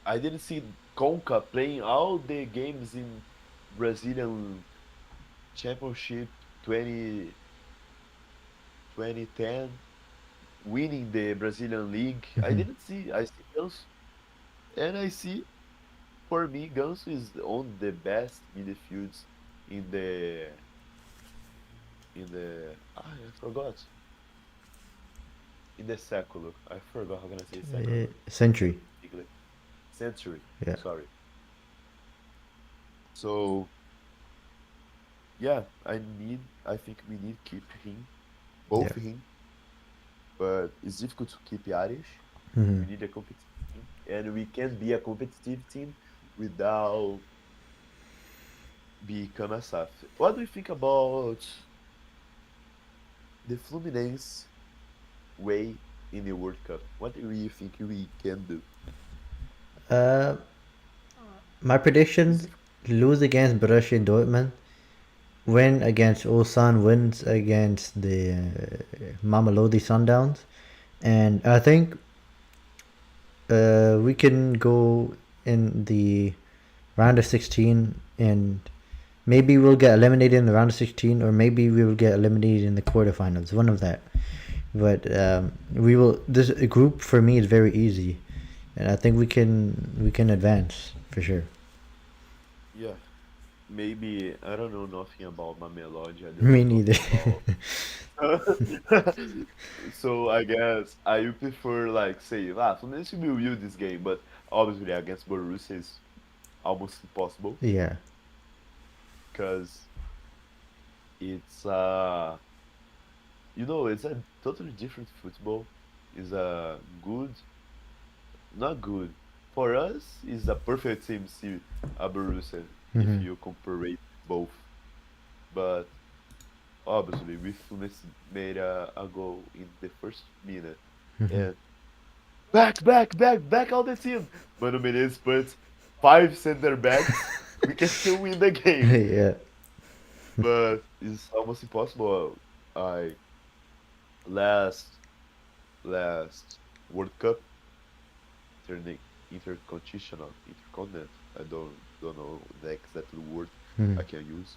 I didn't see Conca playing all the games in Brazilian Championship 2010, winning the Brazilian League. I Hmm. didn't see. I see Ganso, and I see for me Ganso is on the best midfields in the I forgot in the secular. I forgot how can I say secular in Century. English. Century. Yeah. Sorry. So yeah, I think we need keep him, Yeah. both him. but it's difficult to keep Arias. Hmm. We need a competitive team, and we can be a competitive team without become a SAF. What do you think about the Fluminense way in the World Cup? What do you think we can do? Uh, my It's predictions: difficult. lose against Borussia Dortmund, win against Ulsan, wins against the Mamelodi Sundowns, and I think we can go in the round of 16, and maybe we'll get eliminated in the round of 16, or maybe we will get eliminated in the quarterfinals. One of that. But we will. This group for me is very easy, and I think we can advance for sure. Yeah, maybe I don't know nothing about my melody. I don't Me know neither. nothing about. So I guess I would prefer like say, Fluminense will win this game, but obviously against Borussia is almost impossible Yeah. because it's it's a totally different football. It's a good, not good. For us, it's a perfect team see a Borussia if Hmm. you compare it both. But obviously, we Fluminense made a goal in the first minute, Hmm. and back all the team. Mano Menezes puts five center backs. We can still win the game, Yeah. but it's almost impossible. I last last World Cup interna- intercontinent. I don't know the exact word Hmm. I can use.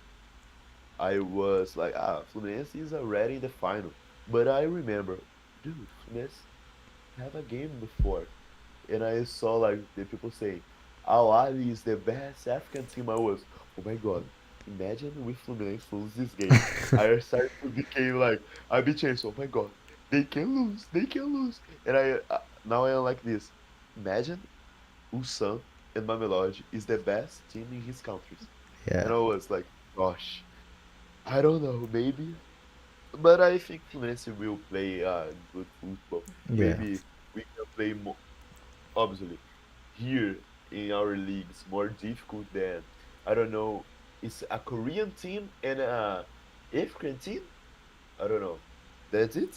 I was like, Fluminense is already in the final. But I remember, dude, Fluminense have a game before. And I saw like the people saying, Al Ali is the best African team. I was, oh my god, imagine if Fluminense lose this game. I started to became like, I be changed, oh my god, they can lose. And now I am like this. Imagine Ulsan and Mamelodi is the best team in his countries. Yeah. And I was like, gosh, I don't know, maybe. But I think Fluminense will play good football. Yeah. Maybe we can play more, obviously, here in our leagues more difficult than, I don't know, it's a Korean team and a African team? I don't know. That's it?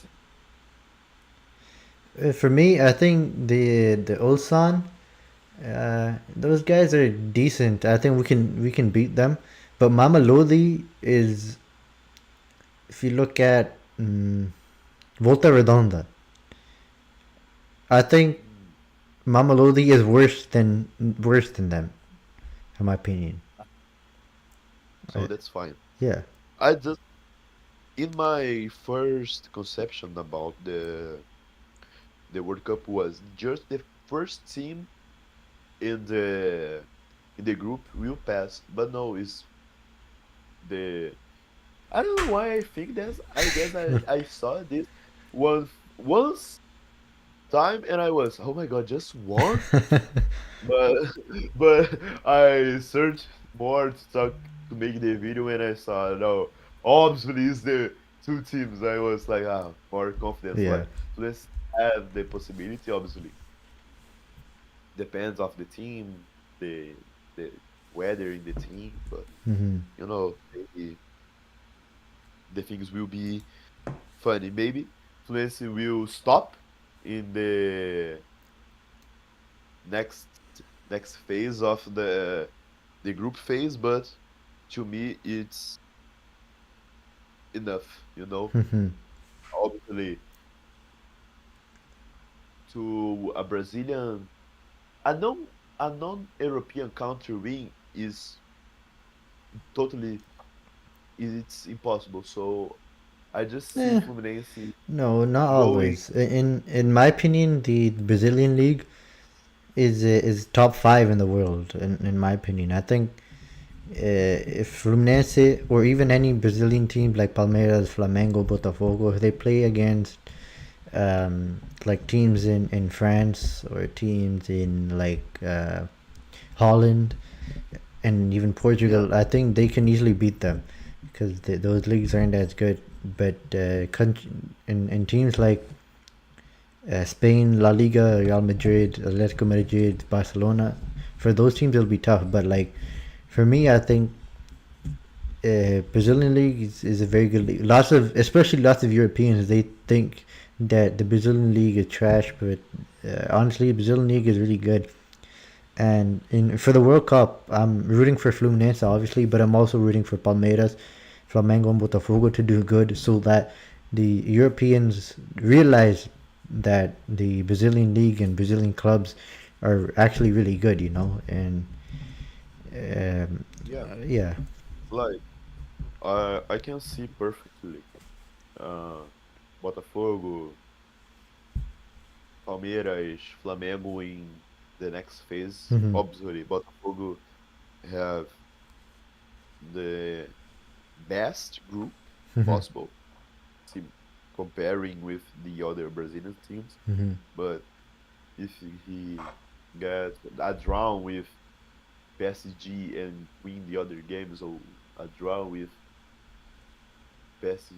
For me, I think the Ulsan, those guys are decent. I think we can beat them. But Mama Lodi is, if you look at Volta Redonda, I think Mm. Mama Lodi is worse than them, in my opinion. So I, that's fine. yeah. I just, in my first conception about the World Cup was just the first team in the group will pass. But no, it's the I don't know why I think that. I guess I saw this once time and I was, oh my god, just one. But but I searched more to talk to make the video and I saw no, obviously it's the two teams. I was like, more confidence. Yeah. Like let's have the possibility. Obviously, depends of the team, the weather in the team, but Hmm. maybe the things will be funny. Maybe Fluminense will stop in the next next phase of the group phase, but to me it's enough. Hmm. Obviously, to a Brazilian, a non-European country win is totally it's impossible. So I just see Eh, Fluminense no, not going. always. In my opinion, the Brazilian league is top five in the world. In my opinion, I think if Fluminense or even any Brazilian team like Palmeiras, Flamengo, Botafogo, if they play against like teams in France or teams in like Holland and even Yeah, Portugal, I think they can easily beat them because those leagues aren't as good. But in teams like Spain, La Liga, Real Madrid, Atletico Madrid, Barcelona. For those teams, it'll be tough. But like, for me, I think Brazilian league is a very good league. Especially lots of Europeans, they think that the Brazilian league is trash, but honestly, the Brazilian league is really good. And for the World Cup, I'm rooting for Fluminense, obviously, but I'm also rooting for Palmeiras, Flamengo, and Botafogo to do good, so that the Europeans realize that the Brazilian league and Brazilian clubs are actually really good, and Yeah, yeah. like I can see perfectly. Uh, Botafogo, Palmeiras, Flamengo in the next phase. Hmm. Obviously, Botafogo have the best group Hmm. possible, see, comparing with the other Brazilian teams. Hmm. But if he get a draw with PSG and win the other games, or a draw with PSG,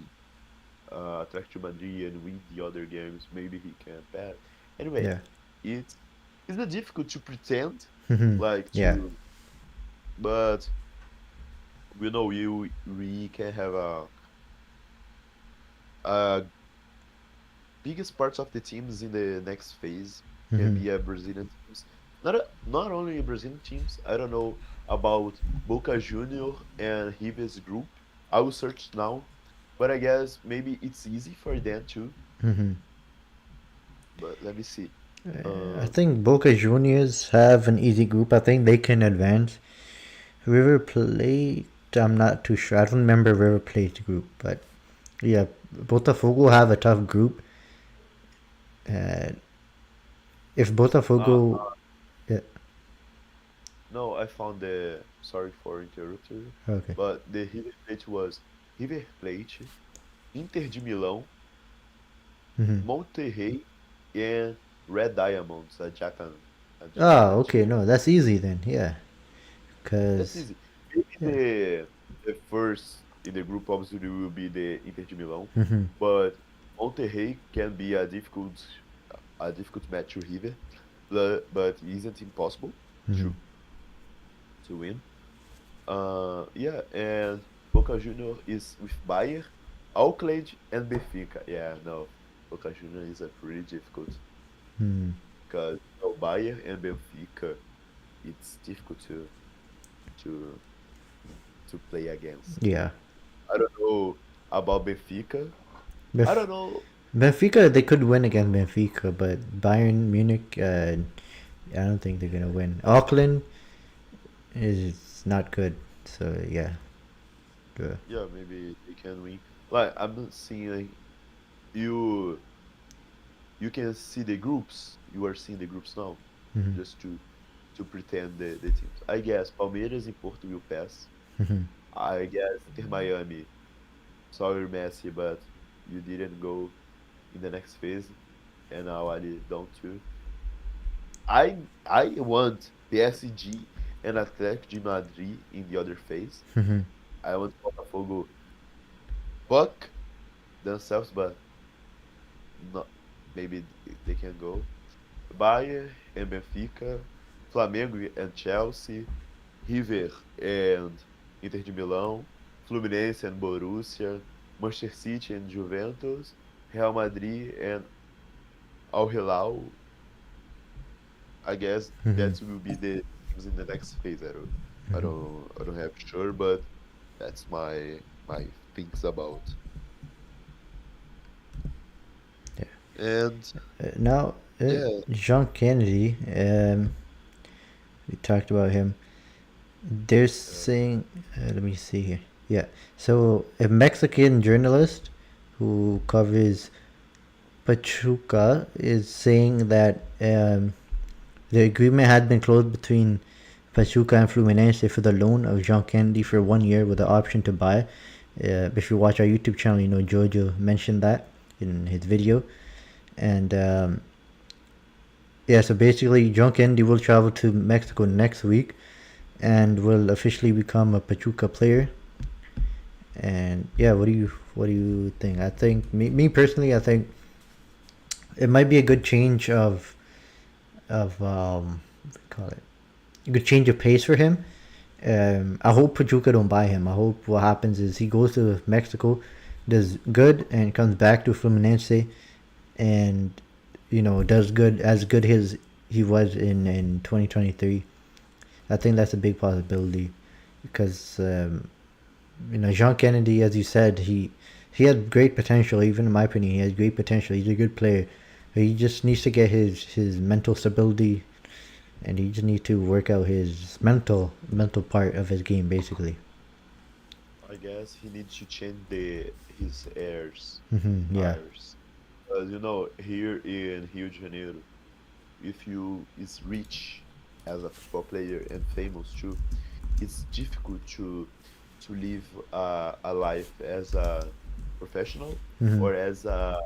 Atlético Madrid and win the other games, maybe he can pass. Anyway, Yeah. it's it's not difficult to pretend Hmm. like Yeah. to, but we know we can have a biggest parts of the teams in the next phase can Hmm. be a Brazilian teams. Not only Brazilian teams. I don't know about Boca Junior and River's group. I will search now, but I guess maybe it's easy for them too. Hmm. But let me see. I Uh, think Boca Juniors have an easy group. I think they can advance. River Plate, I'm not too sure. I don't remember River Plate's group, but yeah, Botafogo have a tough group. Uh, if uh, Botafogo, yeah, no, I found the. Sorry for interrupting you, okay. but the River Plate was River Plate, Inter de Milão, Hmm. Monterrey, and Red Diamonds, Okay, Argentina. no, that's easy then. Yeah, That's cause easy. Maybe yeah. the first in the group obviously will be the Inter de Milão, Hmm. but Monterrey can be a difficult match to River, but isn't impossible Hmm. to win. Yeah, and Boca Junior is with Bayer, Auckland, and Benfica. Yeah, no, Boca Junior is a pretty difficult Hmm. because Bayer and Benfica, it's difficult to play against. Yeah, I don't know about Benfica. I Bef- don't know. Benfica they could win against Benfica, but Bayern Munich, I don't think they're gonna win. Auckland is not good, so yeah. Good. Yeah, maybe they can win. Like I'm not seeing like you. You can see the groups. You are seeing the groups now, Hmm. just to pretend the teams. I guess Palmeiras in Porto will pass. Hmm. I guess Inter Miami. Sorry, Messi, but you didn't go in the next phase, and now Ali don't too. I want PSG and Atlético de Madrid in the other phase. Hmm. I want Botafogo fuck themselves, but not maybe they can go. Bayern and Benfica, Flamengo and Chelsea, River and Inter de Milão, Fluminense and Borussia, Manchester City and Juventus, Real Madrid and Al Hilal. I guess Hmm. that will be the teams in the next phase. I don't have sure, but that's my thinks about. Yeah. And Now, yeah, John Kennedy. We talked about him. They're uh, saying, let me see here. Yeah. So a Mexican journalist who covers Pachuca is saying that the agreement had been closed between Pachuca and Fluminense for the loan of John Kennedy for 1 year with the option to buy. If you watch our YouTube channel, you know Jojo mentioned that in his video. And yeah, so basically, John Kennedy will travel to Mexico next week and will officially become a Pachuca player. And yeah, what do you think? I think me personally, I think it might be a good change of what do you call it? A good change of pace for him. I hope Pachuca don't buy him. I hope what happens is he goes to Mexico, does good, and comes back to Fluminense, and does good as good as he was in 2023. I think that's a big possibility because Jean Kennedy, as you said, he had great potential. Even in my opinion, he has great potential. He's a good player. He just needs to get his mental stability, and he just needs to work out his mental part of his game, basically. I guess he needs to change his airs, Yeah, hires. Because here in Rio de Janeiro, if you is rich as a football player and famous too, it's difficult to live a life as a professional or as uh,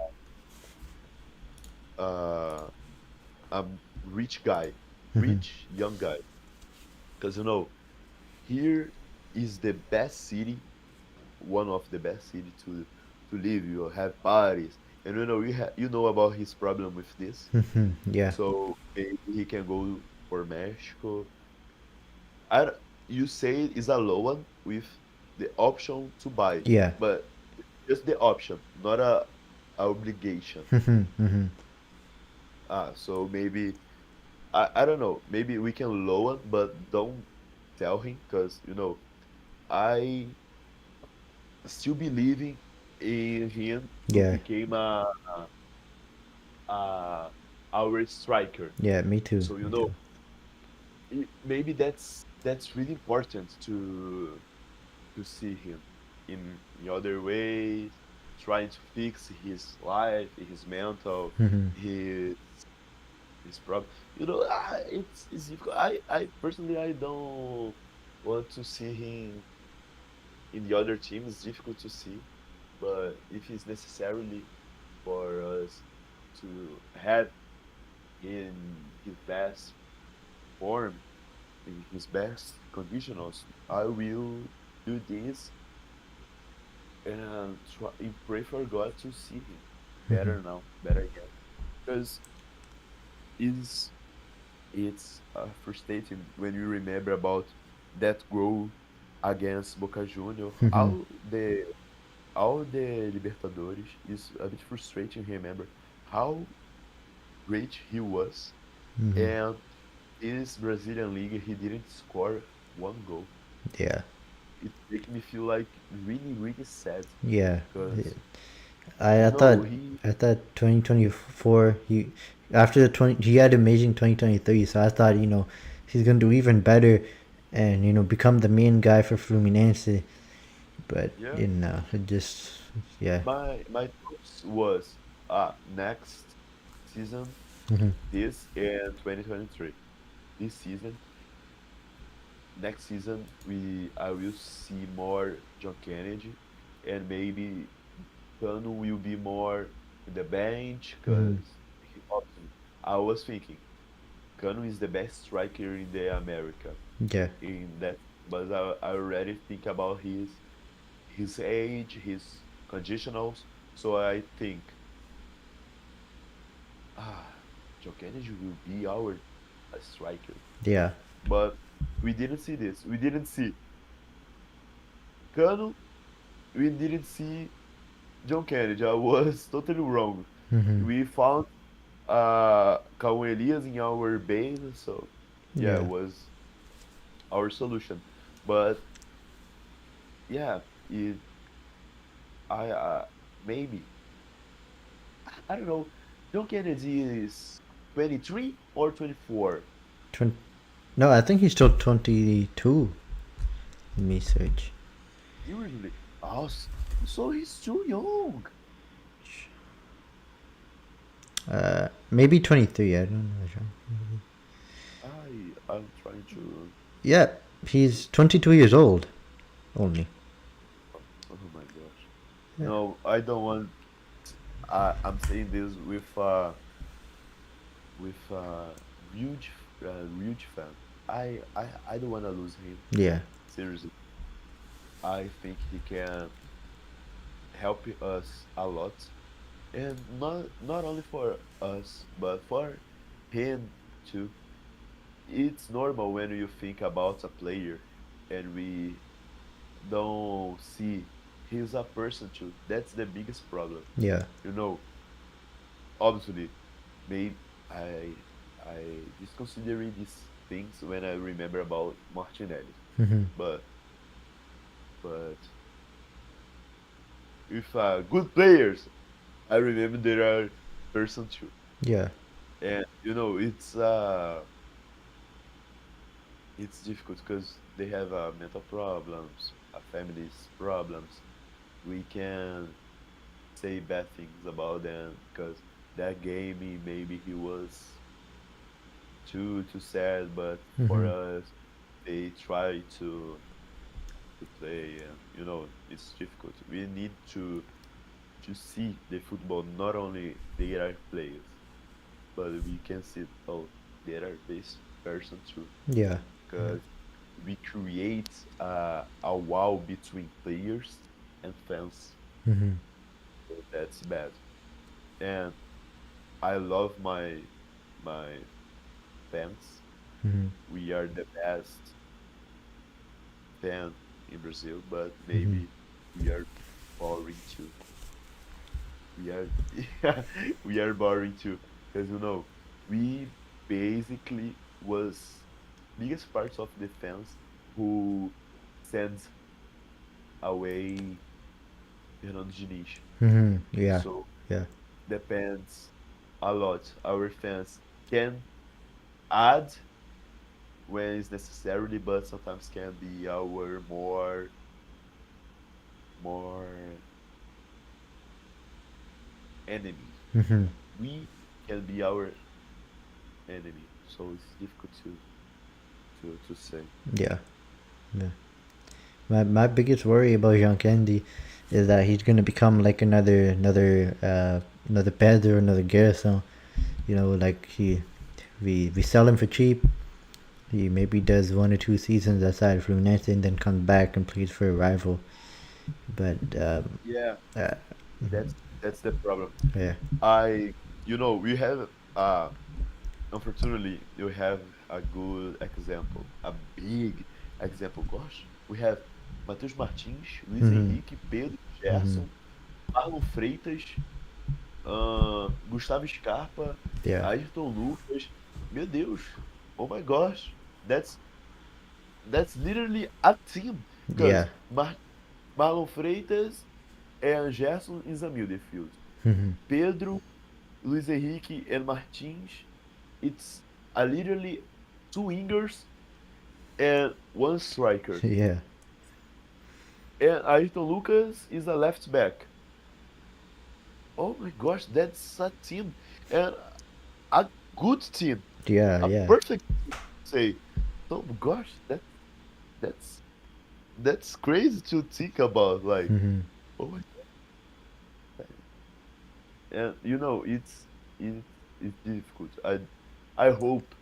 a rich guy, rich young guy. Because here is the best city, one of the best city to live. You have parties, and you know about his problem with this. yeah, So maybe he can go for Mexico. I d- you say it's a loan with the option to buy, yeah. but just the option, not a obligation. So maybe I don't know. Maybe we can loan, but don't tell him because I still believing in him to Yeah, become a our striker. yeah. Me too. So Me too. maybe that's really important to see him in other ways, trying to fix his life, his mental, his his problem. It's difficult. I personally I don't want to see him in the other team. It's difficult to see, but if it's necessarily for us to have in his best form, in his best conditionals, I will do this and try and pray for God to see him better now, better again. Because it's frustrating when you remember about that goal against Boca Juniors. All the Libertadores is a bit frustrating. Remember how great he was, and this Brazilian league he didn't score one goal. Yeah, It make me feel like really really sad yeah. because I thought he 2024 he after the 20 he had amazing 2023, so I thought he's gonna do even better and become the main guy for Fluminense, but yeah. it just yeah. My thoughts was next season, this and 2023. This season, next season we I will see more John Kennedy, and maybe Cano will be more in the bench because I was thinking Cano is the best striker in the America Yeah, in that, but I already think about his age, his conditionals, so I think ah John Kennedy will be our striker. yeah, But we didn't see this. We didn't see Cano. We didn't see John Kennedy. I was totally wrong. We found Cauã Elias in our base, so yeah, it yeah, was our solution. But yeah, it I maybe I don't know. John Kennedy is 23 or 24. 20, no, I think he's still 22. Let me search. Seriously, so he's too young. Maybe 23. I don't know. I'm trying to. Yeah, he's 22 years old only. Oh my gosh. Yeah, No, I don't want. I'm saying this with huge huge fan. I don't want to lose him. yeah, Seriously, I think he can help us a lot. and not only for us, but for him too. It's normal when you think about a player and we don't see he's a person too. That's the biggest problem. Yeah. You know, obviously, maybe I disconsidering these things when I remember about Martinelli. Mm-hmm. But but if good players, I remember there are person too. Yeah. And it's difficult because they have mental problems, families problems. We can say bad things about them because that game maybe he was too sad, but for Mm-hmm. us they try to play, and it's difficult. We need to see the football not only they are players, but we can see oh they are this person too Yeah. because we create a wall between players and fans. Mm-hmm. So that's bad. And I love my fans. Mm-hmm. We are the best fan in Brazil, but Mm-hmm. maybe we are boring too. We are yeah, we are boring too, because we basically was biggest parts of the fans who sends away Fernando Diniz. Mm-hmm. Yeah. So Yeah. depends a lot. Our fans can add when it's necessary, but sometimes can be our more enemy. Mm-hmm. We can be our enemy, so it's difficult to say. Yeah. Yeah. My biggest worry about Jean Candy is that he's gonna become like another Pedro, another Garrison. You know, like we sell him for cheap. He maybe does 1 or 2 seasons outside of Fluminense and then comes back and plays for a rival. But Yeah, uh, that's the problem. yeah, We have unfortunately you have a good example, a big example. Gosh, we have Matheus Martins, Luiz mm-hmm, Henrique, Pedro, mm-hmm, Gerson, Marlon Freitas, Gustavo Scarpa, yeah, Ayrton Lucas. Meu Deus, oh my gosh, that's literally a team because yeah, Marlon Freitas and Gerson is a midfield. mm-hmm, Pedro, Luiz Henrique, and Martins, it's a literally two wingers and one striker. yeah, And Ayrton Lucas is a left back. Oh my gosh, that's a team. And a good team. yeah, A yeah, perfect team, say. Oh gosh, that's that's crazy to think about. Like, mm-hmm, oh my god. And it's difficult. I hope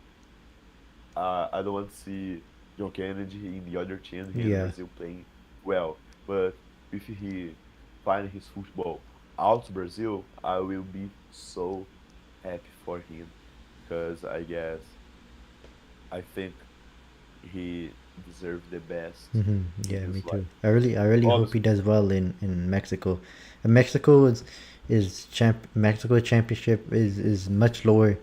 I don't want to see John Kennedy in the other team here in yeah, Brazil playing well. But if he find his football out Brazil, I will be so happy for him because I think he deserves the best mm-hmm, in yeah. Me his life. too. I really hope he Obviously, does well in Mexico. And Mexico championship is much lower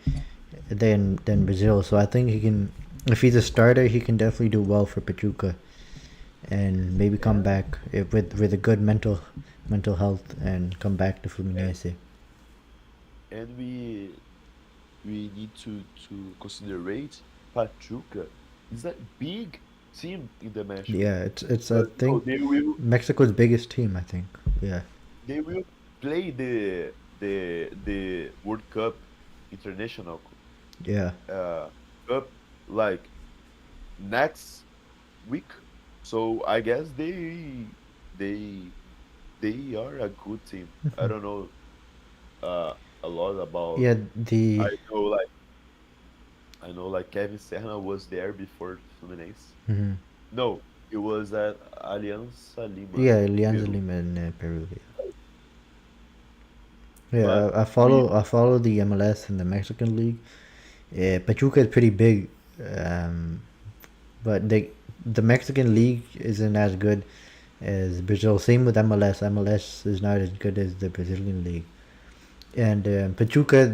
than Brazil. So I think he can, if he's a starter, he can definitely do well for Pachuca and maybe come yeah, back with a good mental health and come back to and, Fluminense. and we need to considerate Pachuca is a big team in the Mexico. Yeah, it's I Because think they will Mexico's biggest team. I think. Yeah. they will play the World Cup International Yeah. uh, Cup like next week. So I guess they they are a good team. I don't know a lot about. Yeah. The. I know like I know like Kevin Serna was there before Fluminense. Mhm. No, he was at Alianza Lima Yeah, in Alianza Peru. Lima in Peru. Yeah, But I follow the MLS and the Mexican league. Yeah, Pachuca is pretty big, but the Mexican league isn't as good as Brazil. Same with MLS. MLS is not as good as the Brazilian league. And Pachuca,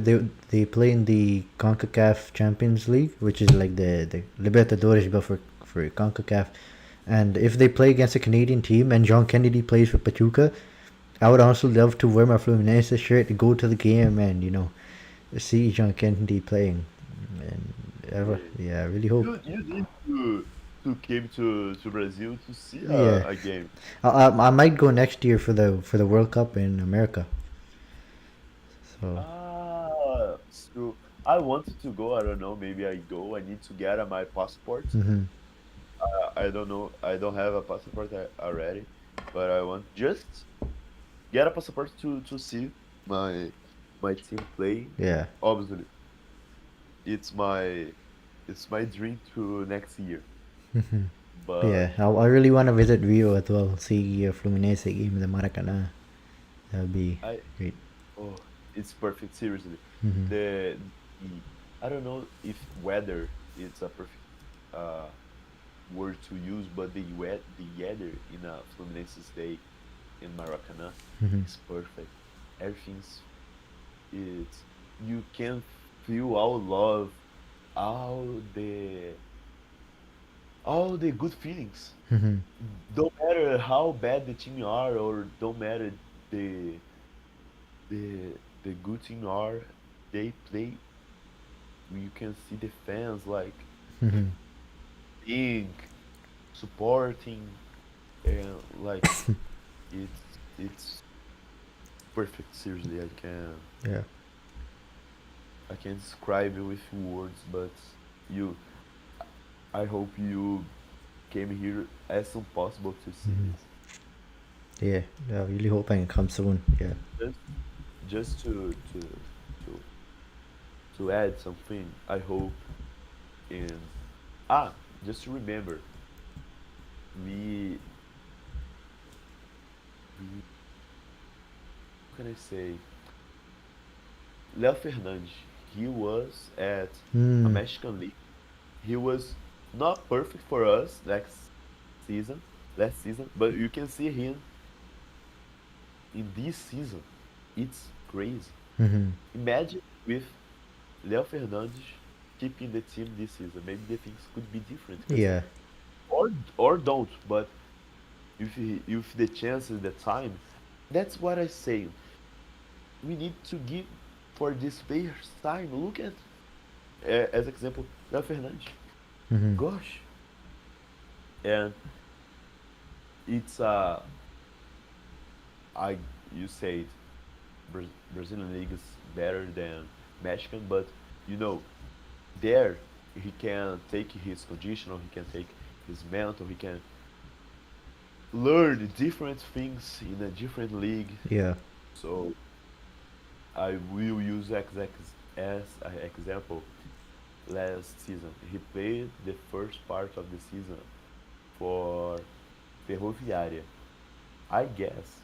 they play in the CONCACAF Champions League, which is like the Libertadores, but for CONCACAF. And if they play against a Canadian team and John Kennedy plays for Pachuca, I would also love to wear my Fluminense shirt to go to the game and see John Kennedy playing. And yeah, I really hope. you need to came to Brazil to see Yeah, a game. I might go next year for the World Cup in America. So. So I wanted to go. I don't know. Maybe I go. I need to get my passport. Hmm. I don't know. I don't have a passport already, but I want just get a passport to see my team play. Yeah. Obviously, it's my it's my dream to next year. Hmm. But Yeah, I really want to visit Rio as well. See Fluminense game in the Maracanã. That would be I great. oh, it's perfect. Seriously, Hmm. the I don't know if weather is a perfect uh word to use, but the weather in a Fluminense day in Maracanã Hmm. is perfect. Everything's it's you can feel all love, all the all the good feelings. Hmm. Don't matter how bad the team are, or don't matter the the good team are, they play. You can see the fans like Hmm. big, supporting, and like it's perfect. Seriously, Yeah. I can't describe it with words, but you I hope you came here as soon possible to see Hmm. this. Yeah. I really hope I can come soon. Yeah. Just just to to add something, I hope in just to remember, we we what can I say? Leo Fernandes, he was at a Mm. Mexican league. He was not perfect for us season, last season, but you can see him in this season. It's crazy. Hmm. Imagine with Leo Fernandes keeping the team this season. Maybe the things could be different, because Yeah. or don't. But if the chances, the time, that's what I say. We need to give for this players time. Look at as example Leo Fernandes. Hmm. Gosh, and it's I you said Brazilian league is better than Mexican, but you know there he can take his conditional, he can take his mental, he can learn different things in a different league. Yeah. So I will use as an example. Last season, he played the first part of the season for Ferroviária. I guess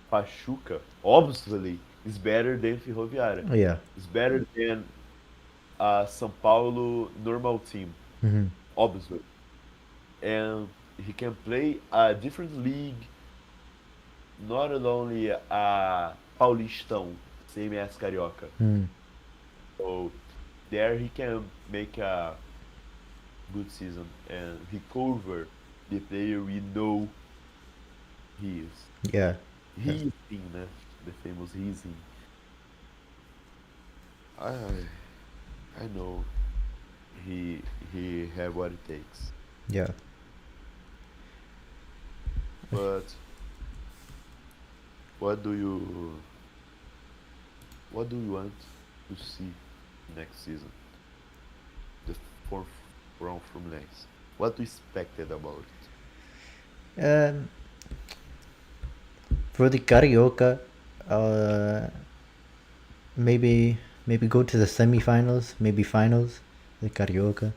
Pachuca, obviously, is better than Ferroviária. Yeah. It's better than a São Paulo normal team, Hmm. obviously. And he can play a different league, not only a Paulistão, same as Carioca. Mm. So there he can make a good season and recover the player we know he is. Yeah. Yeah. He is him, né? The famous he is him. I I know he have what it takes. Yeah. But what do you what do you want to see next season? The for from next. What you expected about it? Um, for the Carioca, uh, maybe go to the semifinals, maybe finals, the Carioca.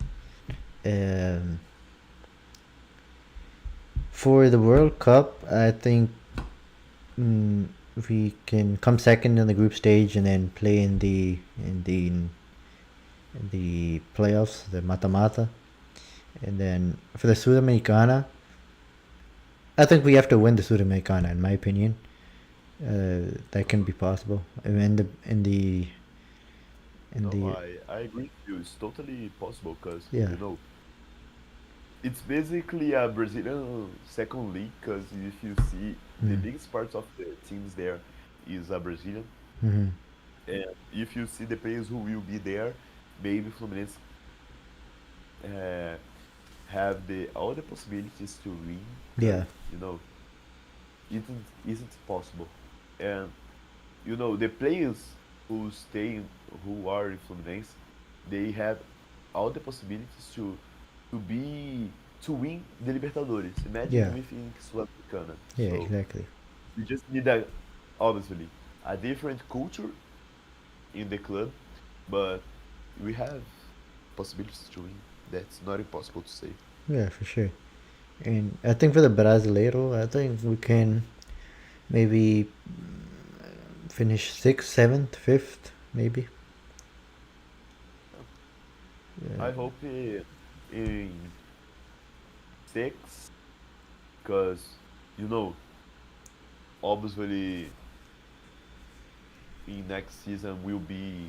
Um, for the World Cup, I think mm, we can come second in the group stage and then play in the playoffs, the mata-mata. And then for the Sudamericana, I think we have to win the Sudamericana, in my opinion. That can be possible. I mean, I agree with you. It's totally possible because, yeah. you know, it's basically a Brazilian second league because if you see the biggest parts of the teams there is a Brazilian. Mm-hmm. And if you see the players who will be there, maybe Fluminense uh, have the all the possibilities to win because Yeah. you know it isn't possible. And you know the players who who are in Fluminense, they have all the possibilities to be to win the Libertadores. Imagine Yeah. we think Sul-Americana. Yeah. So Exactly. we just need a obviously a different culture in the club, but we have possibilities to win. That's not impossible to say. Yeah, for sure. And I think for the Brasileiro, I think we can maybe finish sixth, seventh, fifth, maybe. Yeah. I hope in six, because you know, obviously, in next season will be.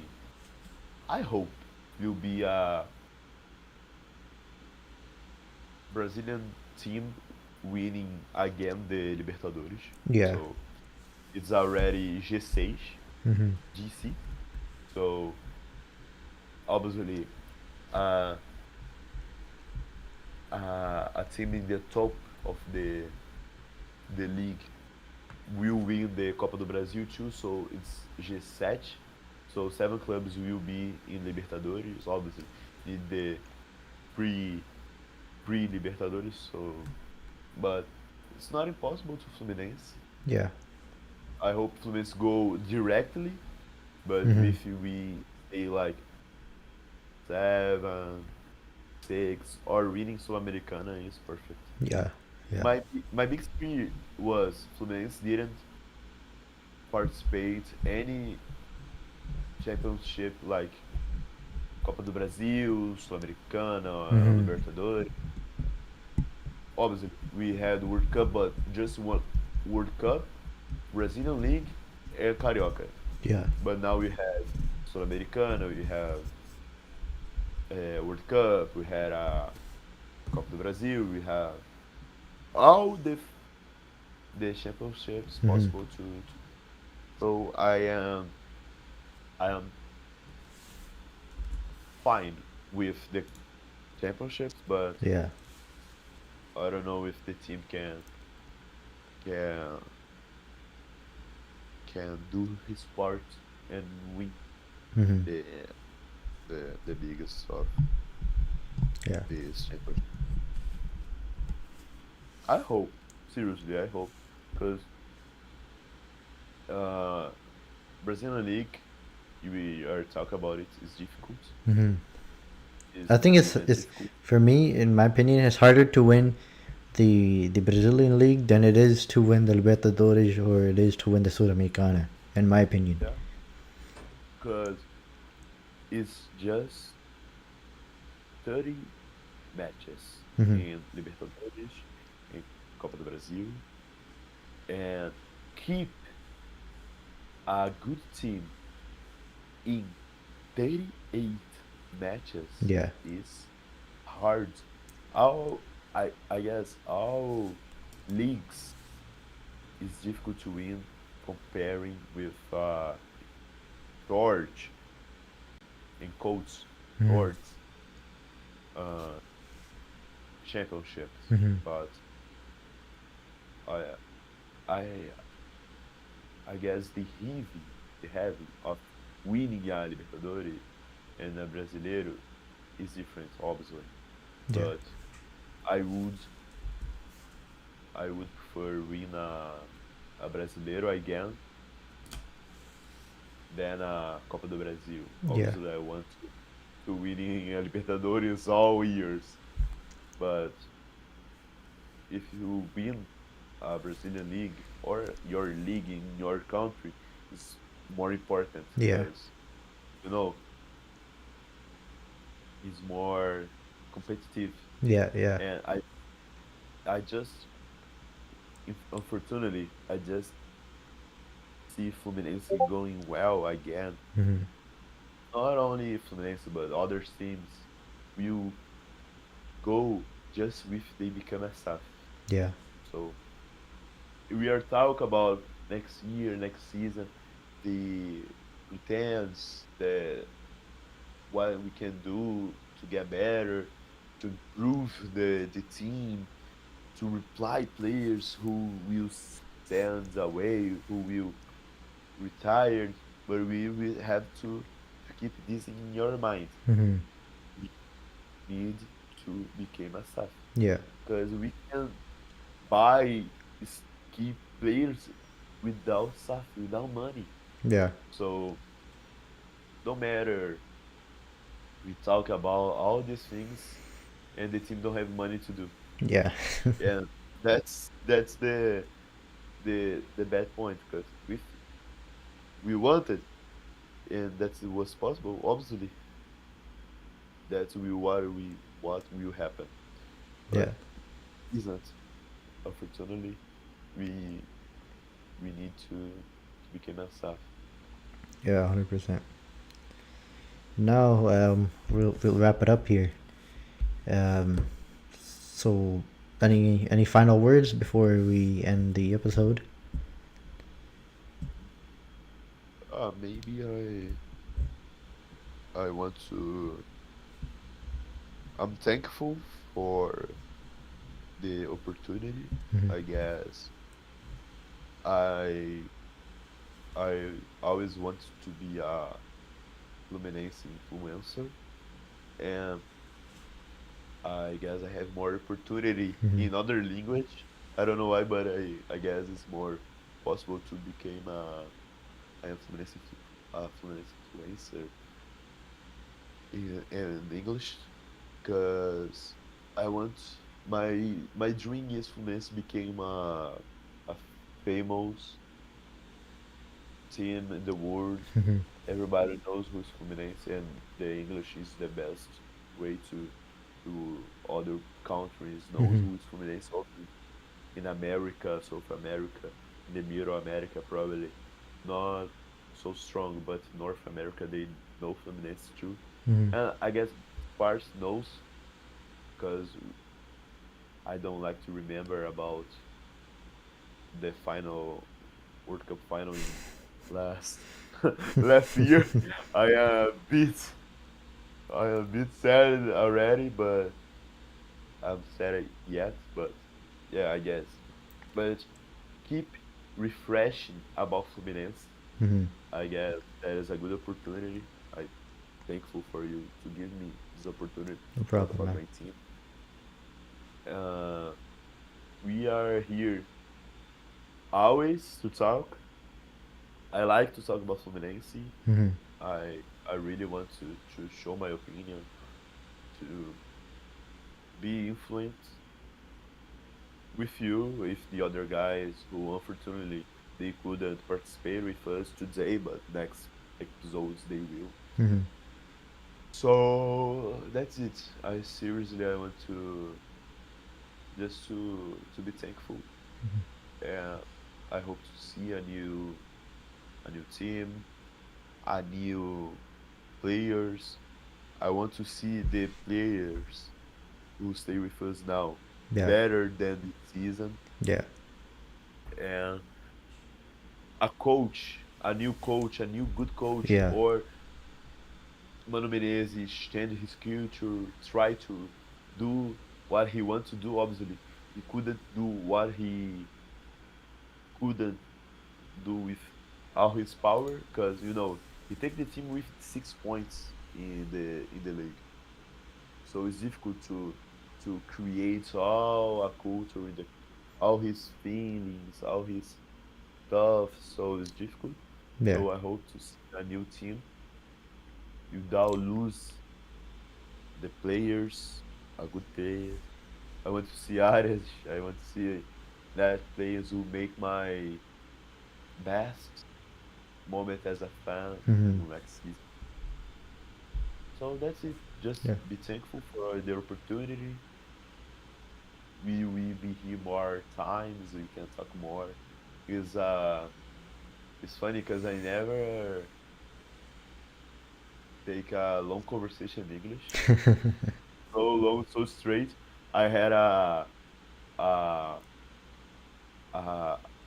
I hope will be a Brazilian team winning again the Libertadores. Yeah. So it's already G6, Mm-hmm. GC. So obviously, uh, a team in the top of the league will win the Copa do Brasil too, so it's G7. So seven clubs will be in Libertadores, obviously. In the pre pre Libertadores, so but it's not impossible to Fluminense. Yeah. I hope Fluminense go directly, but Mm-hmm. if we stay like seven, six, or winning Sul-Americana is perfect. Yeah. Yeah. My biggest fear was Fluminense didn't participate any championship like Copa do Brasil, Sul-Americana, Mm-hmm. Libertadores. Obviously, we had World Cup, but just one World Cup, Brazilian League, and Carioca. Yeah. But now we have Sul-Americana, we have World Cup, we had Copa do Brasil, we have all the championships Mm-hmm. possible to. So I am fine with the championships, but Yeah. I don't know if the team can can do his part and win Mm-hmm. the the biggest of Yeah. this championship. I hope, seriously, I hope, because uh, Brazilian League, we are talking about it, is difficult. Mm-hmm. Is I think extremely it's difficult. for me, in my opinion, it's harder to win the Brazilian league than it is to win the Libertadores or it is to win the Sudamericana. In my opinion. Yeah, because it's just 30 matches Mm-hmm. in Libertadores, in Copa do Brasil, and keep a good team in 38 matches Yeah. is hard. All I guess all leagues is difficult to win comparing with George and Coach Mm-hmm. George uh, championships. Mm-hmm. But I I I guess the heavy of winning a Libertadores and a Brasileiro is different, obviously. Yeah. But I would I would prefer win a Brasileiro again than a Copa do Brasil. Yeah. Obviously, I want to winning a Libertadores all years, but if you win a Brazilian league or your league in your country is more important Yeah. because you know it's more competitive. Yeah. Yeah. And I just unfortunately I just see Fluminense going well again. Hmm. Not only Fluminense but other teams will go just if they become a staff. Yeah. So we are talking about next year, next season, the intents, the what we can do to get better, to improve the team, to reply players who will stand away, who will retire, but we will have to keep this in your mind. Hmm. We need to become a staff Yeah. because we can buy key players without staff, without money. Yeah. So no matter we talk about all these things and the team don't have money to do. Yeah. And that's the bad point because if we wanted and that was possible, obviously that's what will happen. But Yeah. isn't. Unfortunately, we we need to become a staff. Yeah. 100%. Now, we'll wrap it up here. Um, so, any final words before we end the episode? Maybe I want to. I'm thankful for the opportunity. Hmm. I guess I I always want to be a Fluminense influencer, and I guess I have more opportunity Hmm. in other language. I don't know why, but I guess it's more possible to become a Fluminense influencer in English, because I want my dream is Fluminense became a famous team in the world. Hmm. Everybody knows who's Fluminense, and the English is the best way to other countries knows Hmm. who is Fluminense. Also in America, South America, in the Middle America, probably not so strong, but North America they know Fluminense too. Hmm. And I guess Spars knows because I don't like to remember about the final World Cup final in last last year. I am a bit I am a bit sad already, but I'm sad yet. But yeah, I guess. But keep refreshing about Fluminense. Hmm. I guess that is a good opportunity. I'm thankful for you to give me this opportunity No to talk problem, about man. my team. Uh, we are here always to talk. I like to talk about Fluminense. Hmm. I really want to show my opinion, to be influent with you, with the other guys who unfortunately they couldn't participate with us today, but next episodes they will. Hmm. So that's it. I want to just to be thankful, and I hope to see a new team, a new players. I want to see the players who stay with us now Yeah. better than the season, Yeah. and a new good coach, Yeah. or Mano Menezes change his culture, try to do what he wants to do. Obviously, he couldn't do what he couldn't do with all his power, because he take the team with 6 points in the league. So it's difficult to create all a culture in the all his feelings, all his stuff. So it's difficult. Yeah. So I hope to see a new team without lose the players, a good player. I want to see Arias. I want to see that plays will make my best moment as a fan Mm-hmm. to next season. So that's it. Just Yeah. be thankful for the opportunity. We will be here more times. We can talk more. Is it's funny because I never take a long conversation in English. So long, so straight. I had a, I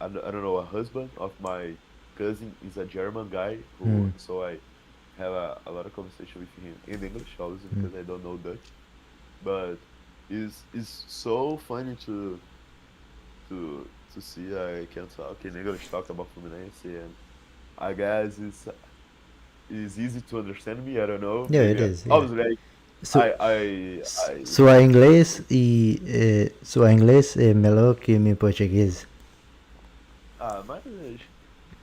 don't know, a husband of my cousin is a German guy who, Mm, so I have a lot of conversation with him in English, obviously mm. because I don't know Dutch. But it's so funny to see I can talk in English, talk about Fluminense, and I guess it's easy to understand me. I don't know, Yeah, it maybe is. Yeah. obviously So, I sua speak inglês e sua inglês é melhor que meu português. ah,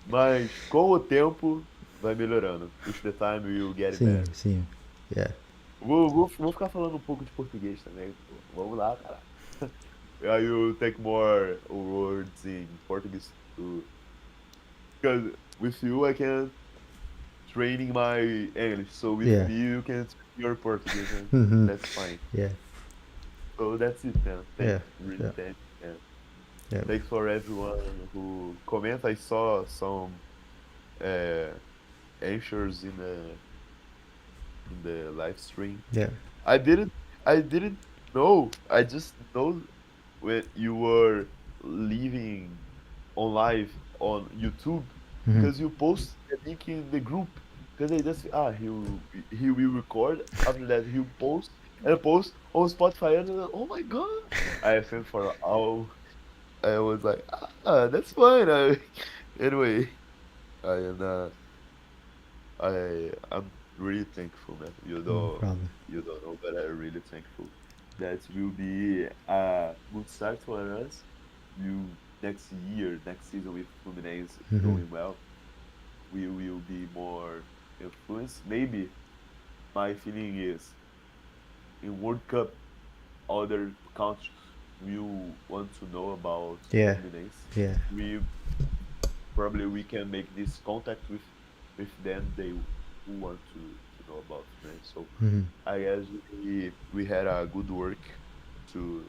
mas com o tempo vai melhorando. With the time will get Sim, better. sim. Yeah. Vou ficar falando um pouco de português também, pô. Vamos lá, cara. I will take more words in Portuguese too. Because with you I can training my English. So with Yeah. me you can speak your Portuguese and Mm-hmm. that's fine. Yeah. So that's it, man. Yeah. Thanks, really Yeah. thanks, man. Yeah. Thanks for everyone who comment. I saw some uh, answers in the live stream. Yeah. I didn't I didn't know. I just know when you were leaving on live on YouTube Mm-hmm. because you post the link in the group. Because I just he will record after that he'll post and post on Spotify and oh my god! I think for all I was like that's fine. Anyway I am I'm really thankful, man. No problem. You don't know, but I'm really thankful. That will be a good start for us. You next year, next season with Fluminense Mm-hmm. going well, we will be more influenced. Maybe my feeling is in World Cup, other countries will want to know about Yeah. Fluminense. Yeah. We probably we can make this contact with them. They who want to know about France. So Mm-hmm. I guess we had a good work to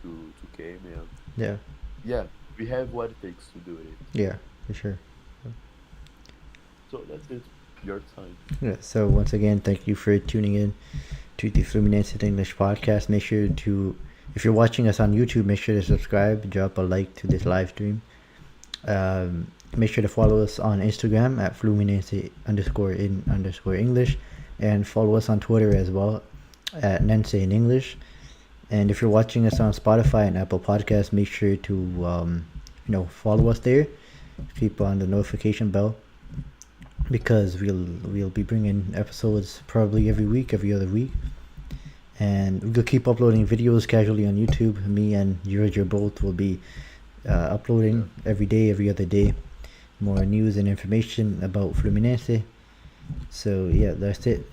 to came and Yeah. yeah, we have what it takes to do it. Yeah. For sure. So that's it. Your time. Yeah. So once again, thank you for tuning in to the Fluminense English podcast. Make sure to, if you're watching us on YouTube, make sure to subscribe, drop a like to this live stream. Make sure to follow us on Instagram at Fluminense_in_English, and follow us on Twitter as well at Nense in English. And if you're watching us on Spotify and Apple Podcasts, make sure to follow us there. Keep on the notification bell, because we'll be bringing episodes probably every week, every other week, and we'll keep uploading videos casually on YouTube. Me and Georgia both will be uploading every day, every other day, more news and information about Fluminense. So yeah, that's it.